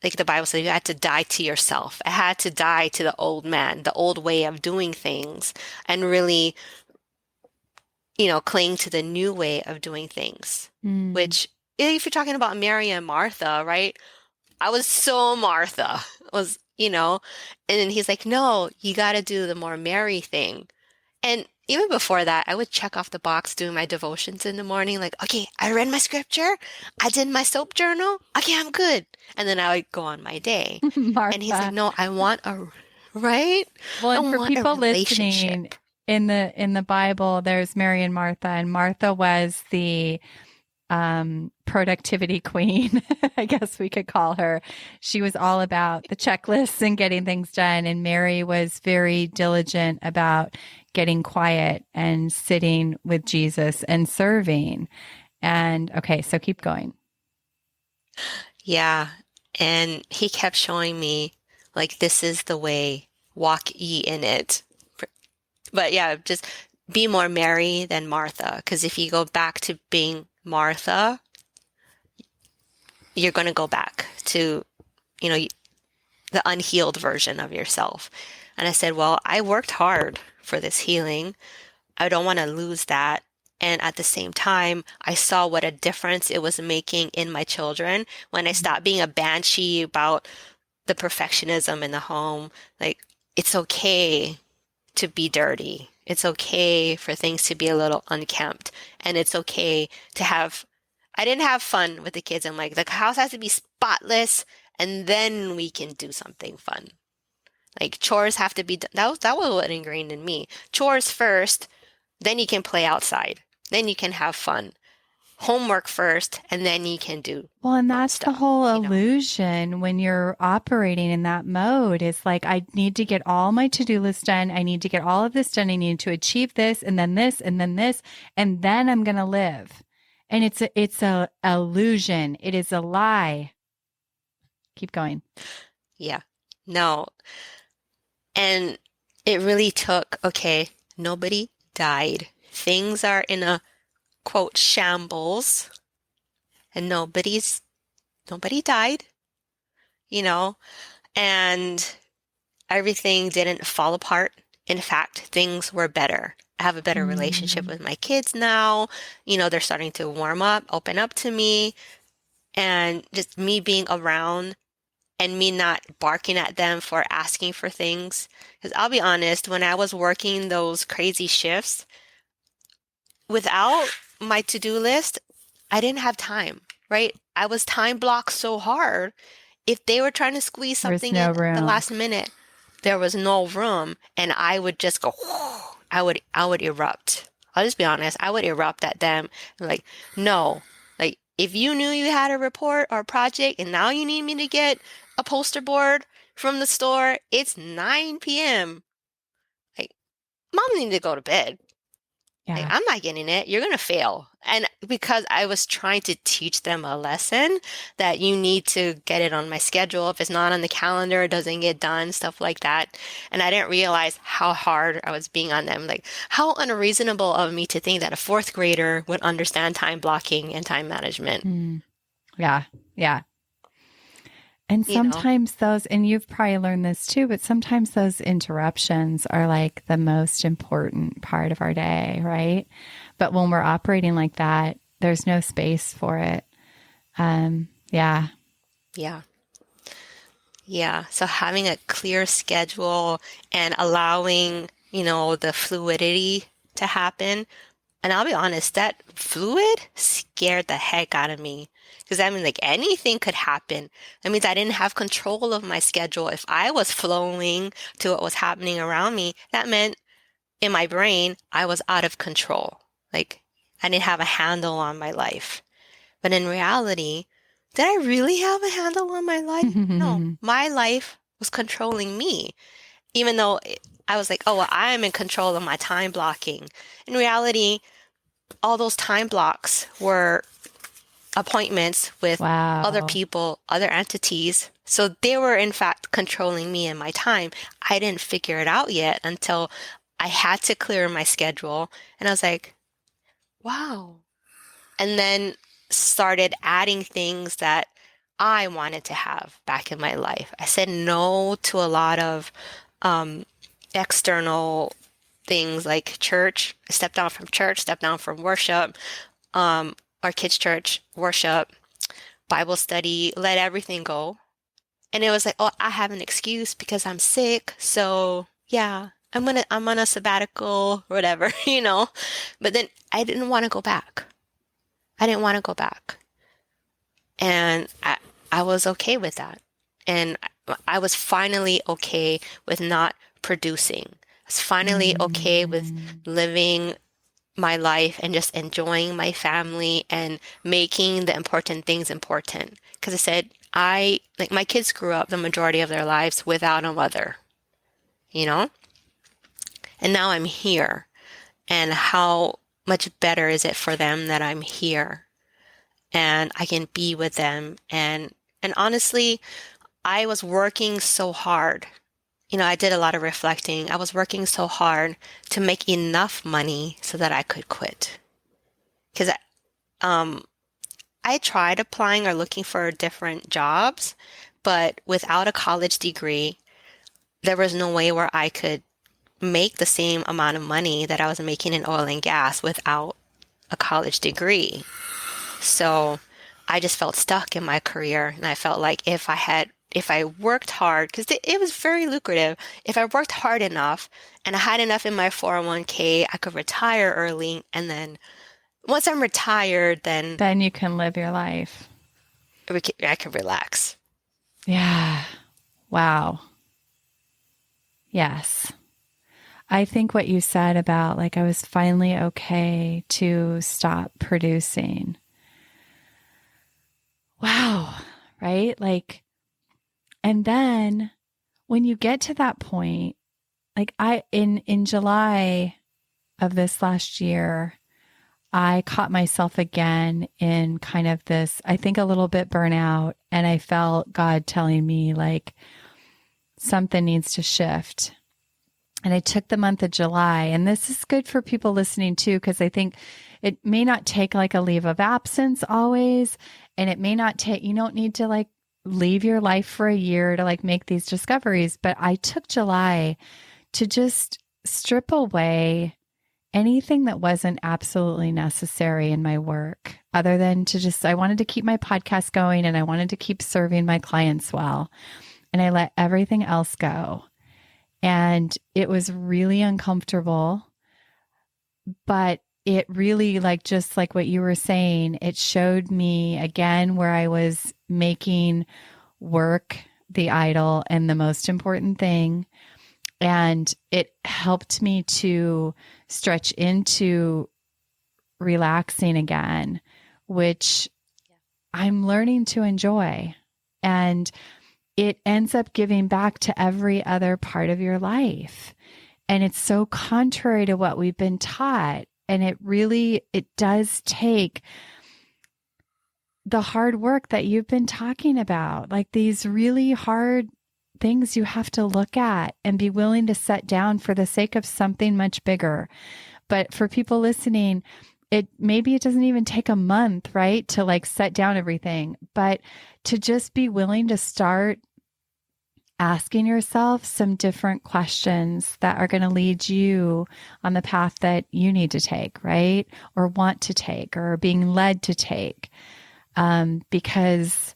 Like the Bible says, you had to die to yourself. I had to die to the old man, the old way of doing things, and really, cling to the new way of doing things, Mm. which if you're talking about Mary and Martha, right? I was so Martha was, and then he's like, no, you got to do the more Mary thing. And even before that, I would check off the box doing my devotions in the morning, like, okay, I read my scripture, I did my soap journal, okay, I'm good. And then I would go on my day. And he's like, Martha. no, right? Well, I and for want a people listening, relationship. in the Bible, there's Mary and Martha, and Martha was the productivity queen, I guess we could call her. She was all about the checklists and getting things done. And Mary was very diligent about getting quiet and sitting with Jesus and serving. And okay, so keep going. Yeah. And he kept showing me, like, this is the way, walk ye in it. But yeah, just be more Mary than Martha. Because if you go back to being Martha, you're going to go back to, you know, the unhealed version of yourself. And I said, well, I worked hard for this healing. I don't want to lose that. And at the same time, I saw what a difference it was making in my children when I stopped being a banshee about the perfectionism in the home. Like, it's okay to be dirty. It's okay for things to be a little unkempt. And it's okay to I didn't have fun with the kids. I'm like, the house has to be spotless and then we can do something fun. Like chores have to be done. That was what ingrained in me. Chores first, then you can play outside. Then you can have fun. Homework first, and then you can do Well, and fun that's the stuff, whole you know? illusion when you're operating in that mode. Is like, I need to get all my to-do list done. I need to get all of this done. I need to achieve this and then this and then this, and then I'm going to live. And it's a illusion. It is a lie. Keep going. Yeah. No. And it really took, okay, nobody died. Things are in a quote shambles and nobody died, you know, and everything didn't fall apart. In fact, things were better. I have a better relationship Mm. with my kids now. They're starting to warm up, open up to me, and just me being around and me not barking at them for asking for things. Because I'll be honest, when I was working those crazy shifts, without my to-do list, I didn't have time, right? I was time blocked so hard. If they were trying to squeeze There's something no in at the room. last minute, there was no room, and I would just go, I would erupt. I'll just be honest, I would erupt at them. Like, no, like if you knew you had a report or a project and now you need me to get a poster board from the store, it's 9 p.m. Like, mom needs to go to bed. Like, Yeah. I'm not getting it. You're going to fail. And because I was trying to teach them a lesson that you need to get it on my schedule. If it's not on the calendar, it doesn't get done, stuff like that. And I didn't realize how hard I was being on them. Like, how unreasonable of me to think that a fourth grader would understand time blocking and time management, Mm. Yeah. Yeah. And you know? sometimes and you've probably learned this too, but sometimes those interruptions are like the most important part of our day, right? But when we're operating like that, there's no space for it. Yeah. Yeah. Yeah. So having a clear schedule and allowing, the fluidity to happen. And I'll be honest, that fluid scared the heck out of me. Because I mean, like anything could happen. That means I didn't have control of my schedule. If I was flowing to what was happening around me, that meant in my brain, I was out of control. Like I didn't have a handle on my life. But in reality, did I really have a handle on my life? No, my life was controlling me. Even though I was like, oh, well, I'm in control of my time blocking. In reality, all those time blocks were appointments with other Wow. people, other entities. So they were, in fact, controlling me and my time. I didn't figure it out yet until I had to clear my schedule. And I was like, wow. And then started adding things that I wanted to have back in my life. I said no to a lot of um, external things like church. I stepped down from church, stepped down from worship, our kids' church, worship, Bible study, let everything go. And it was like, oh, I have an excuse because I'm sick. So yeah, I'm on a sabbatical, or whatever, you know. But then I didn't want to go back. I didn't want to go back. And I was okay with that. And I was finally okay with not producing. I was finally okay with Mm. living my life and just enjoying my family and making the important things important. Because I said, like my kids grew up the majority of their lives without a mother, you know? And now I'm here. And how much better is it for them that I'm here and I can be with them? And honestly, I was working so hard. You know, I did a lot of reflecting. I was working so hard to make enough money so that I could quit. Because um, I tried applying or looking for different jobs, but without a college degree, there was no way where I could make the same amount of money that I was making in oil and gas without a college degree. So I just felt stuck in my career. And I felt like if I worked hard, because it was very lucrative, if I worked hard enough and I had enough in my 401k, I could retire early. And then once I'm retired, then Then you can live your life. I could relax. Yeah. Wow. Yes. I think what you said about like I was finally okay to stop producing. Wow. Right? Like, and then when you get to that point, like in July of this last year, I caught myself again in kind of this, I think a little bit burnout. And I felt God telling me like something needs to shift. And I took the month of July. And this is good for people listening too, because I think it may not take like a leave of absence always. And it may not take, you don't need to like leave your life for a year to like make these discoveries. But I took July to just strip away anything that wasn't absolutely necessary in my work, other than to just, I wanted to keep my podcast going and I wanted to keep serving my clients well. And I let everything else go. And it was really uncomfortable, but it really, like, just like what you were saying, it showed me again where I was making work the idol and the most important thing. And it helped me to stretch into relaxing again, which I'm learning to enjoy. And it ends up giving back to every other part of your life. And it's so contrary to what we've been taught. And it does take the hard work that you've been talking about, like these really hard things you have to look at and be willing to set down for the sake of something much bigger. But for people listening, maybe it doesn't even take a month, right? To like set down everything, but to just be willing to start asking yourself some different questions that are going to lead you on the path that you need to take, right? Or want to take, or being led to take. Because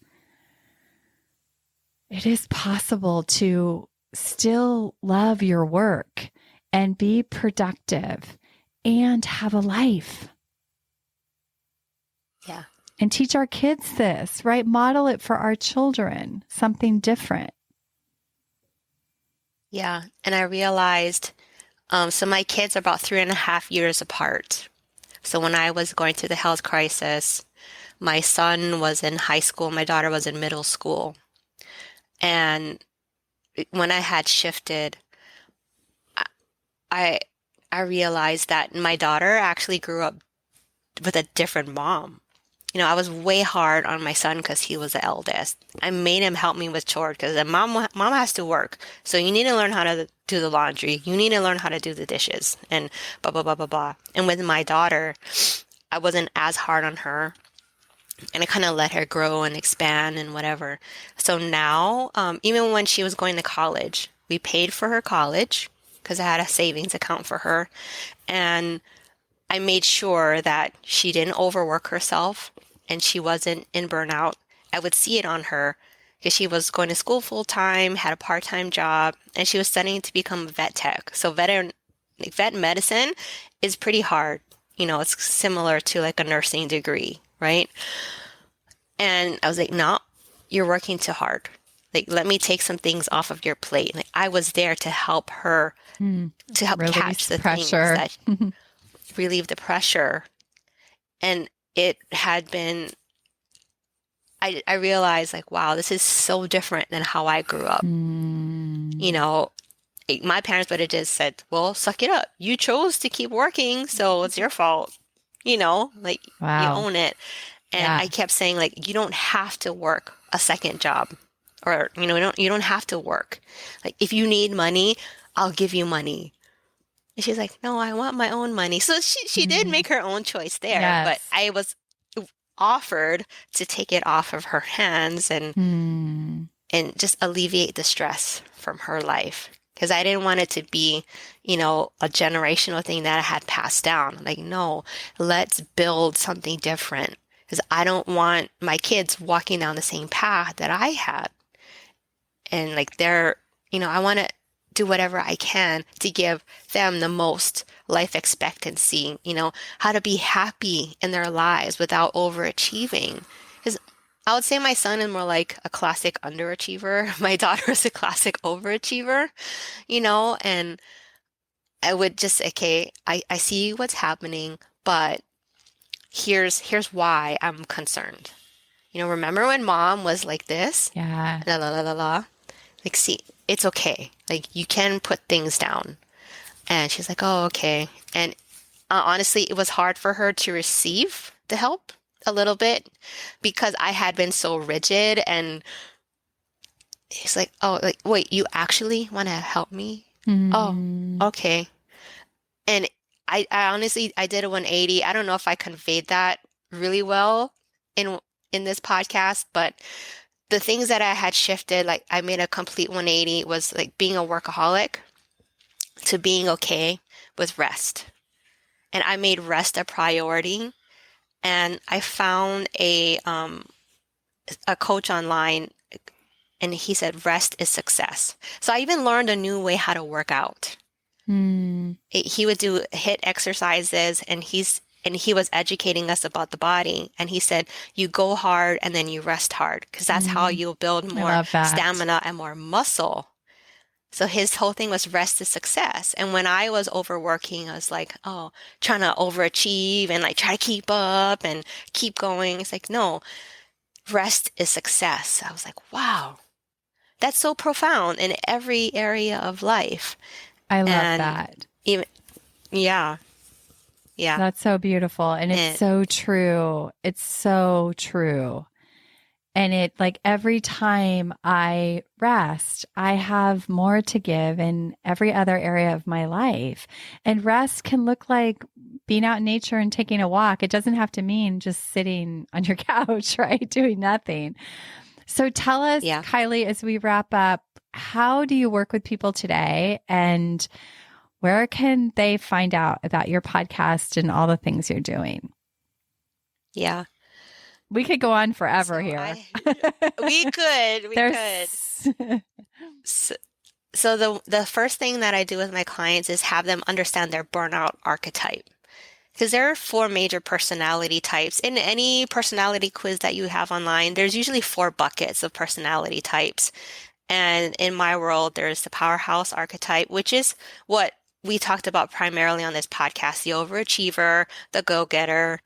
it is possible to still love your work and be productive and have a life. Yeah. And teach our kids this, right? Model it for our children, something different. Yeah. And I realized, so my kids are about 3.5 years apart. So when I was going through the health crisis, my son was in high school, my daughter was in middle school. And when I had shifted, I I realized that my daughter actually grew up with a different mom. I was way hard on my son because he was the eldest. I made him help me with chores because mom has to work. So you need to learn how to do the laundry. You need to learn how to do the dishes and blah, blah, blah, blah, blah. And with my daughter, I wasn't as hard on her and I kind of let her grow and expand and whatever. So now, even when she was going to college, we paid for her college because I had a savings account for her. And I made sure that she didn't overwork herself and she wasn't in burnout. I would see it on her because she was going to school full time, had a part-time job, and she was studying to become a vet tech. So vet medicine is pretty hard. It's similar to like a nursing degree, right? And I was like, no, you're working too hard. Like, let me take some things off of your plate. Like, I was there to help her, to help Release catch the things pressure. that relieve the pressure. And it had been, I realized like, wow, this is so different than how I grew up. Like, my parents would have just said, well, suck it up. You chose to keep working, so it's your fault. Like Wow. you own it. And I kept saying like, you don't have to work a second job or, you don't have to work. Like, if you need money, I'll give you money. And she's like, no, I want my own money. So she did make her own choice there, but Yes. I was offered to take it off of her hands and just alleviate the stress from her life. Because I didn't want it to be, a generational thing that I had passed down. Like, no, let's build something different. Because I don't want my kids walking down the same path that I had. And like I want to do whatever I can to give them the most life expectancy, how to be happy in their lives without overachieving. Because I would say my son is more like a classic underachiever. My daughter is a classic overachiever, and I would just, okay, I see what's happening, but here's why I'm concerned. Remember when mom was like this? Yeah. La la la la la. Like, see, it's okay. Like, you can put things down. And she's like, oh, okay. And honestly, it was hard for her to receive the help a little bit because I had been so rigid. And he's like, oh, like, wait, you actually want to help me? Oh, okay. And I honestly, I did a 180. I don't know if I conveyed that really well in this podcast, but the things that I had shifted, like I made a complete 180 was like being a workaholic to being okay with rest. And I made rest a priority. And I found a coach online and he said, rest is success. So I even learned a new way how to work out. He would do HIIT exercises and he was educating us about the body. And he said, you go hard and then you rest hard because that's how you'll build more stamina and more muscle. So his whole thing was rest is success. And when I was overworking, I was like, oh, trying to overachieve and like try to keep up and keep going. It's like, no, rest is success. I was like, wow, that's so profound in every area of life. I love that. Even, yeah. Yeah. That's so beautiful. And it's so true. It's so true. And it like every time I rest, I have more to give in every other area of my life. And rest can look like being out in nature and taking a walk. It doesn't have to mean just sitting on your couch, right? Doing nothing. So tell us, Kylie, as we wrap up, how do you work with people today and where can they find out about your podcast and all the things you're doing? Yeah. We could go on forever here. We could. So the first thing that I do with my clients is have them understand their burnout archetype. Because there are 4 major personality types. In any personality quiz that you have online, there's usually 4 buckets of personality types. And in my world, there's the powerhouse archetype, which is what we talked about primarily on this podcast, the overachiever, the go-getter.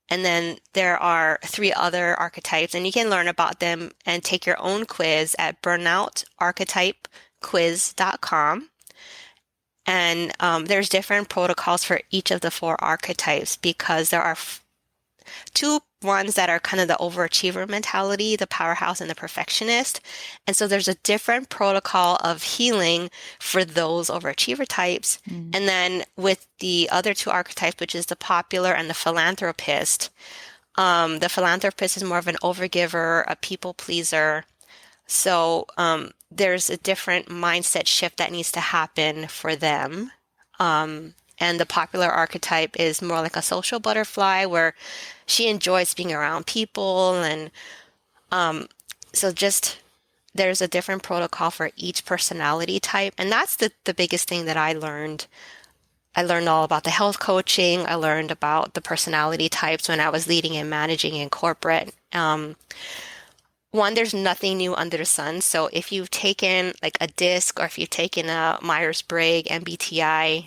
And then there are 3 other archetypes, and you can learn about them and take your own quiz at burnoutarchetypequiz.com. And there's different protocols for each of the 4 archetypes because there are two ones that are kind of the overachiever mentality, the powerhouse and the perfectionist. And so there's a different protocol of healing for those overachiever types. Mm. And then with the other two archetypes, which is the popular and the philanthropist is more of an overgiver, a people pleaser. So there's a different mindset shift that needs to happen for them. And the popular archetype is more like a social butterfly where she enjoys being around people. And so just there's a different protocol for each personality type. And that's the biggest thing that I learned. I learned all about the health coaching. I learned about the personality types when I was leading and managing in corporate. One, there's nothing new under the sun. So if you've taken like a DISC or if you've taken a Myers-Briggs, MBTI,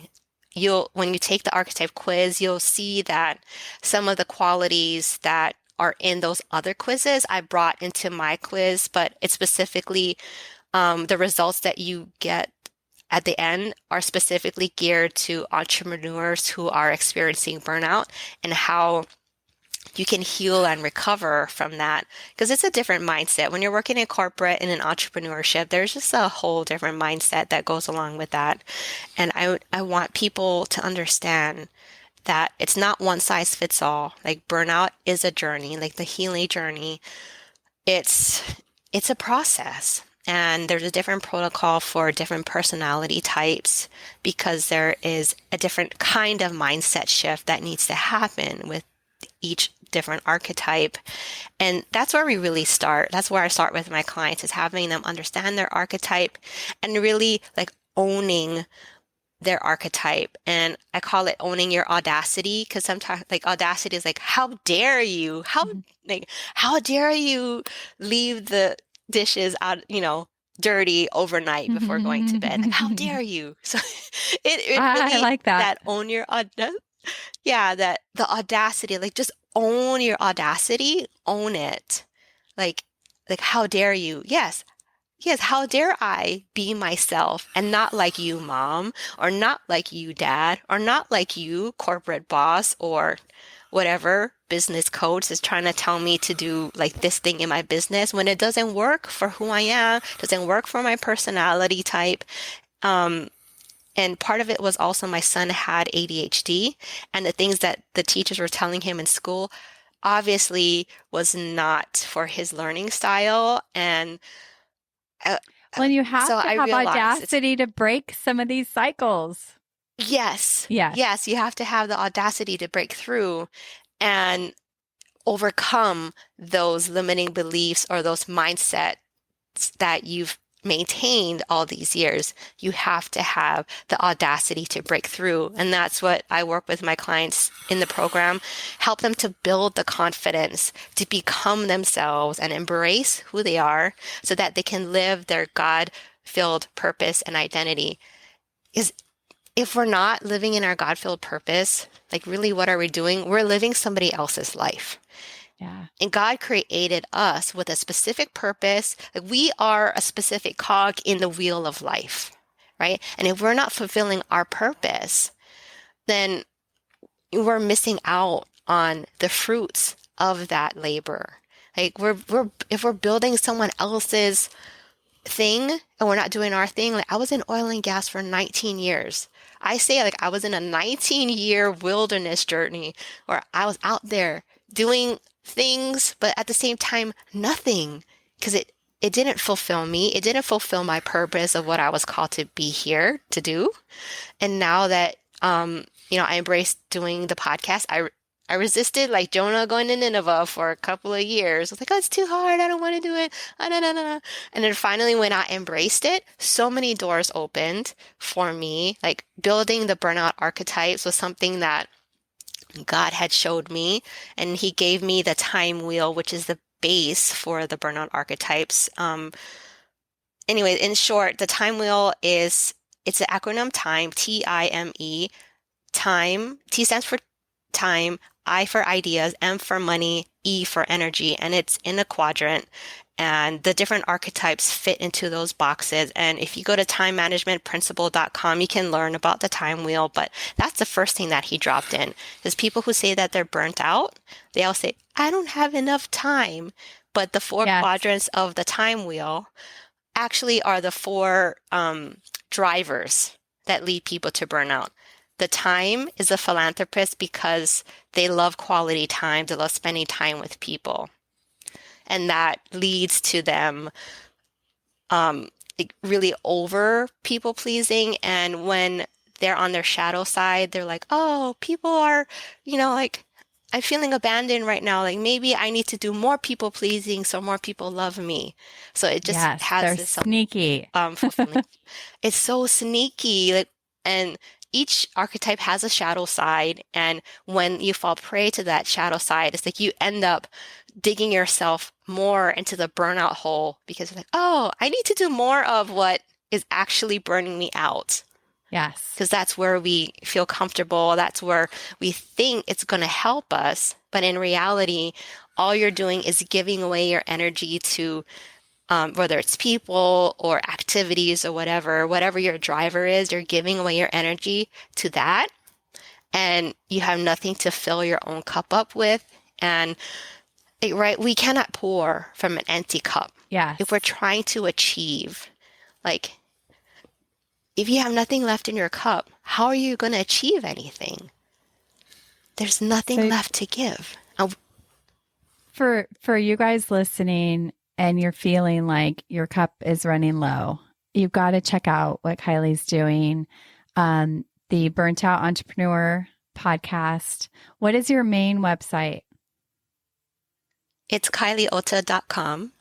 when you take the archetype quiz, you'll see that some of the qualities that are in those other quizzes I brought into my quiz, but it's specifically the results that you get at the end are specifically geared to entrepreneurs who are experiencing burnout and how you can heal and recover from that because it's a different mindset. When you're working in corporate and in entrepreneurship, there's just a whole different mindset that goes along with that. And I want people to understand that it's not one size fits all. Like burnout is a journey, like the healing journey. It's a process. And there's a different protocol for different personality types because there is a different kind of mindset shift that needs to happen with each different archetype. And that's where we really start. That's where I start with my clients is having them understand their archetype and really like owning their archetype. And I call it owning your audacity because sometimes like audacity is like, how dare you? How dare you leave the dishes out, dirty overnight before going to bed? Like, how dare you? So it I really like that. own your audacity. Yeah, that the audacity, like just own your audacity, own it. Like how dare you? Yes. Yes, how dare I be myself and not like you, mom, or not like you, dad, or not like you, corporate boss, or whatever business coach is trying to tell me to do like this thing in my business when it doesn't work for who I am, doesn't work for my personality type. And part of it was also my son had ADHD, and the things that the teachers were telling him in school obviously was not for his learning style. And Well, you have so to I have realized audacity to break some of these cycles. yes, Yes. yes, you have to have the audacity to break through and overcome those limiting beliefs or those mindsets that you've maintained all these years. You have to have the audacity to break through. And that's what I work with my clients in the program, help them to build the confidence to become themselves and embrace who they are so that they can live their God-filled purpose and identity. Is if we're not living in our God-filled purpose, like really what are we doing? We're living somebody else's life. Yeah. And God created us with a specific purpose. Like we are a specific cog in the wheel of life, right? And if we're not fulfilling our purpose, then we're missing out on the fruits of that labor. Like if we're building someone else's thing and we're not doing our thing, like I was in oil and gas for 19 years. I say like I was in a 19-year wilderness journey where I was out there doing things, but at the same time, nothing, because it didn't fulfill me. It didn't fulfill my purpose of what I was called to be here to do. And now that, I embraced doing the podcast, I resisted like Jonah going to Nineveh for a couple of years. I was like, oh, it's too hard. I don't want to do it. And then finally, when I embraced it, so many doors opened for me. Like building the burnout archetypes was something that God had showed me, and he gave me the time wheel, which is the base for the burnout archetypes. Anyway, in short, the time wheel it's the acronym TIME, TIME. Time, T stands for time, I for ideas, M for money, E for energy, and it's in a quadrant. And the different archetypes fit into those boxes. And if you go to timemanagementprinciple.com, you can learn about the time wheel. But that's the first thing that he dropped in. Is people who say that they're burnt out, they all say, I don't have enough time. But the four Yes. quadrants of the time wheel actually are the four drivers that lead people to burnout. The time is a philanthropist because they love quality time. They love spending time with people. And that leads to them really over people pleasing. And when they're on their shadow side, they're like, oh, people are, like, I'm feeling abandoned right now. Like maybe I need to do more people pleasing so more people love me. So it just has they're this sneaky. fulfilling. It's so sneaky. Like, and each archetype has a shadow side. And when you fall prey to that shadow side, it's like you end up digging yourself more into the burnout hole because you're like, oh, I need to do more of what is actually burning me out. Yes. Because that's where we feel comfortable. That's where we think it's going to help us. But in reality, all you're doing is giving away your energy to whether it's people or activities or whatever your driver is, you're giving away your energy to that. And you have nothing to fill your own cup up with. And right, we cannot pour from an empty cup. Yes. If we're trying to achieve, like, if you have nothing left in your cup, how are you going to achieve anything? There's nothing left to give. For you guys listening and you're feeling like your cup is running low, you've got to check out what Kylie's doing. The Burnt Out Entrepreneur podcast. What is your main website? It's kylieota.com.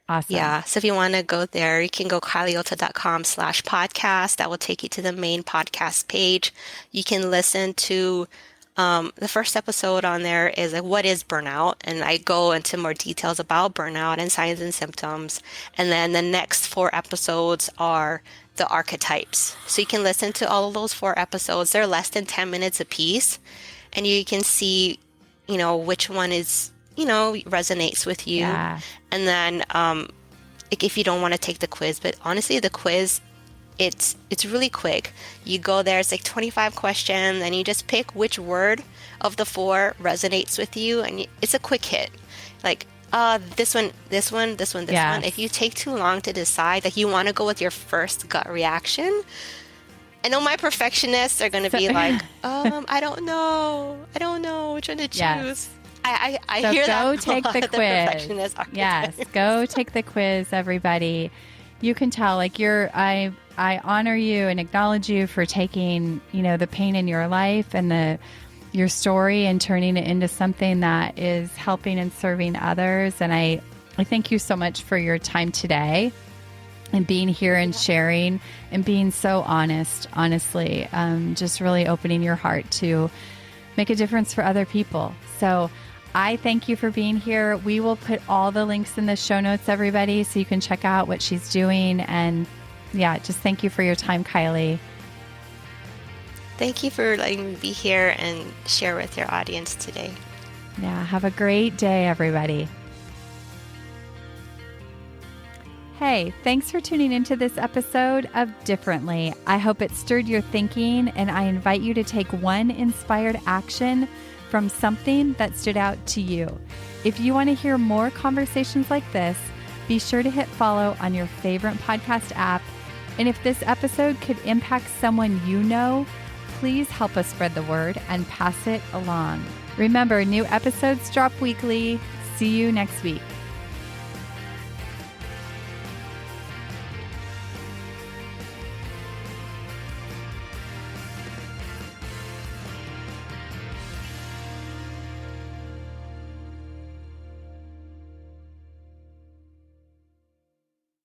Awesome. Yeah. So if you want to go there, you can go kylieota.com/podcast. That will take you to the main podcast page. You can listen to the first episode on there is like, what is burnout? And I go into more details about burnout and signs and symptoms. And then the next 4 episodes are the archetypes. So you can listen to all of those 4 episodes. They're less than 10 minutes a piece. And you can see, which one is, resonates with you. Yeah. And then if you don't want to take the quiz, but honestly, the quiz, it's really quick. You go there, it's like 25 questions, and you just pick which word of the 4 resonates with you, and it's a quick hit. Like, this one. Yes. If you take too long to decide, like you want to go with your first gut reaction, I know my perfectionists are going to be like, I don't know which one to choose. Yes. I So hear go that. take the quiz. Yes, go take the quiz, everybody. You can tell, like I honor you and acknowledge you for taking, the pain in your life and your story and turning it into something that is helping and serving others. And I thank you so much for your time today and being here and sharing and being so honestly, just really opening your heart to make a difference for other people. So I thank you for being here. We will put all the links in the show notes, everybody, so you can check out what she's doing. And yeah, just thank you for your time, Kylie. Thank you for letting me be here and share with your audience today. Yeah, have a great day, everybody. Hey, thanks for tuning into this episode of Differently. I hope it stirred your thinking, and I invite you to take one inspired action from something that stood out to you. If you want to hear more conversations like this, be sure to hit follow on your favorite podcast app. And if this episode could impact someone you know, please help us spread the word and pass it along. Remember, new episodes drop weekly. See you next week.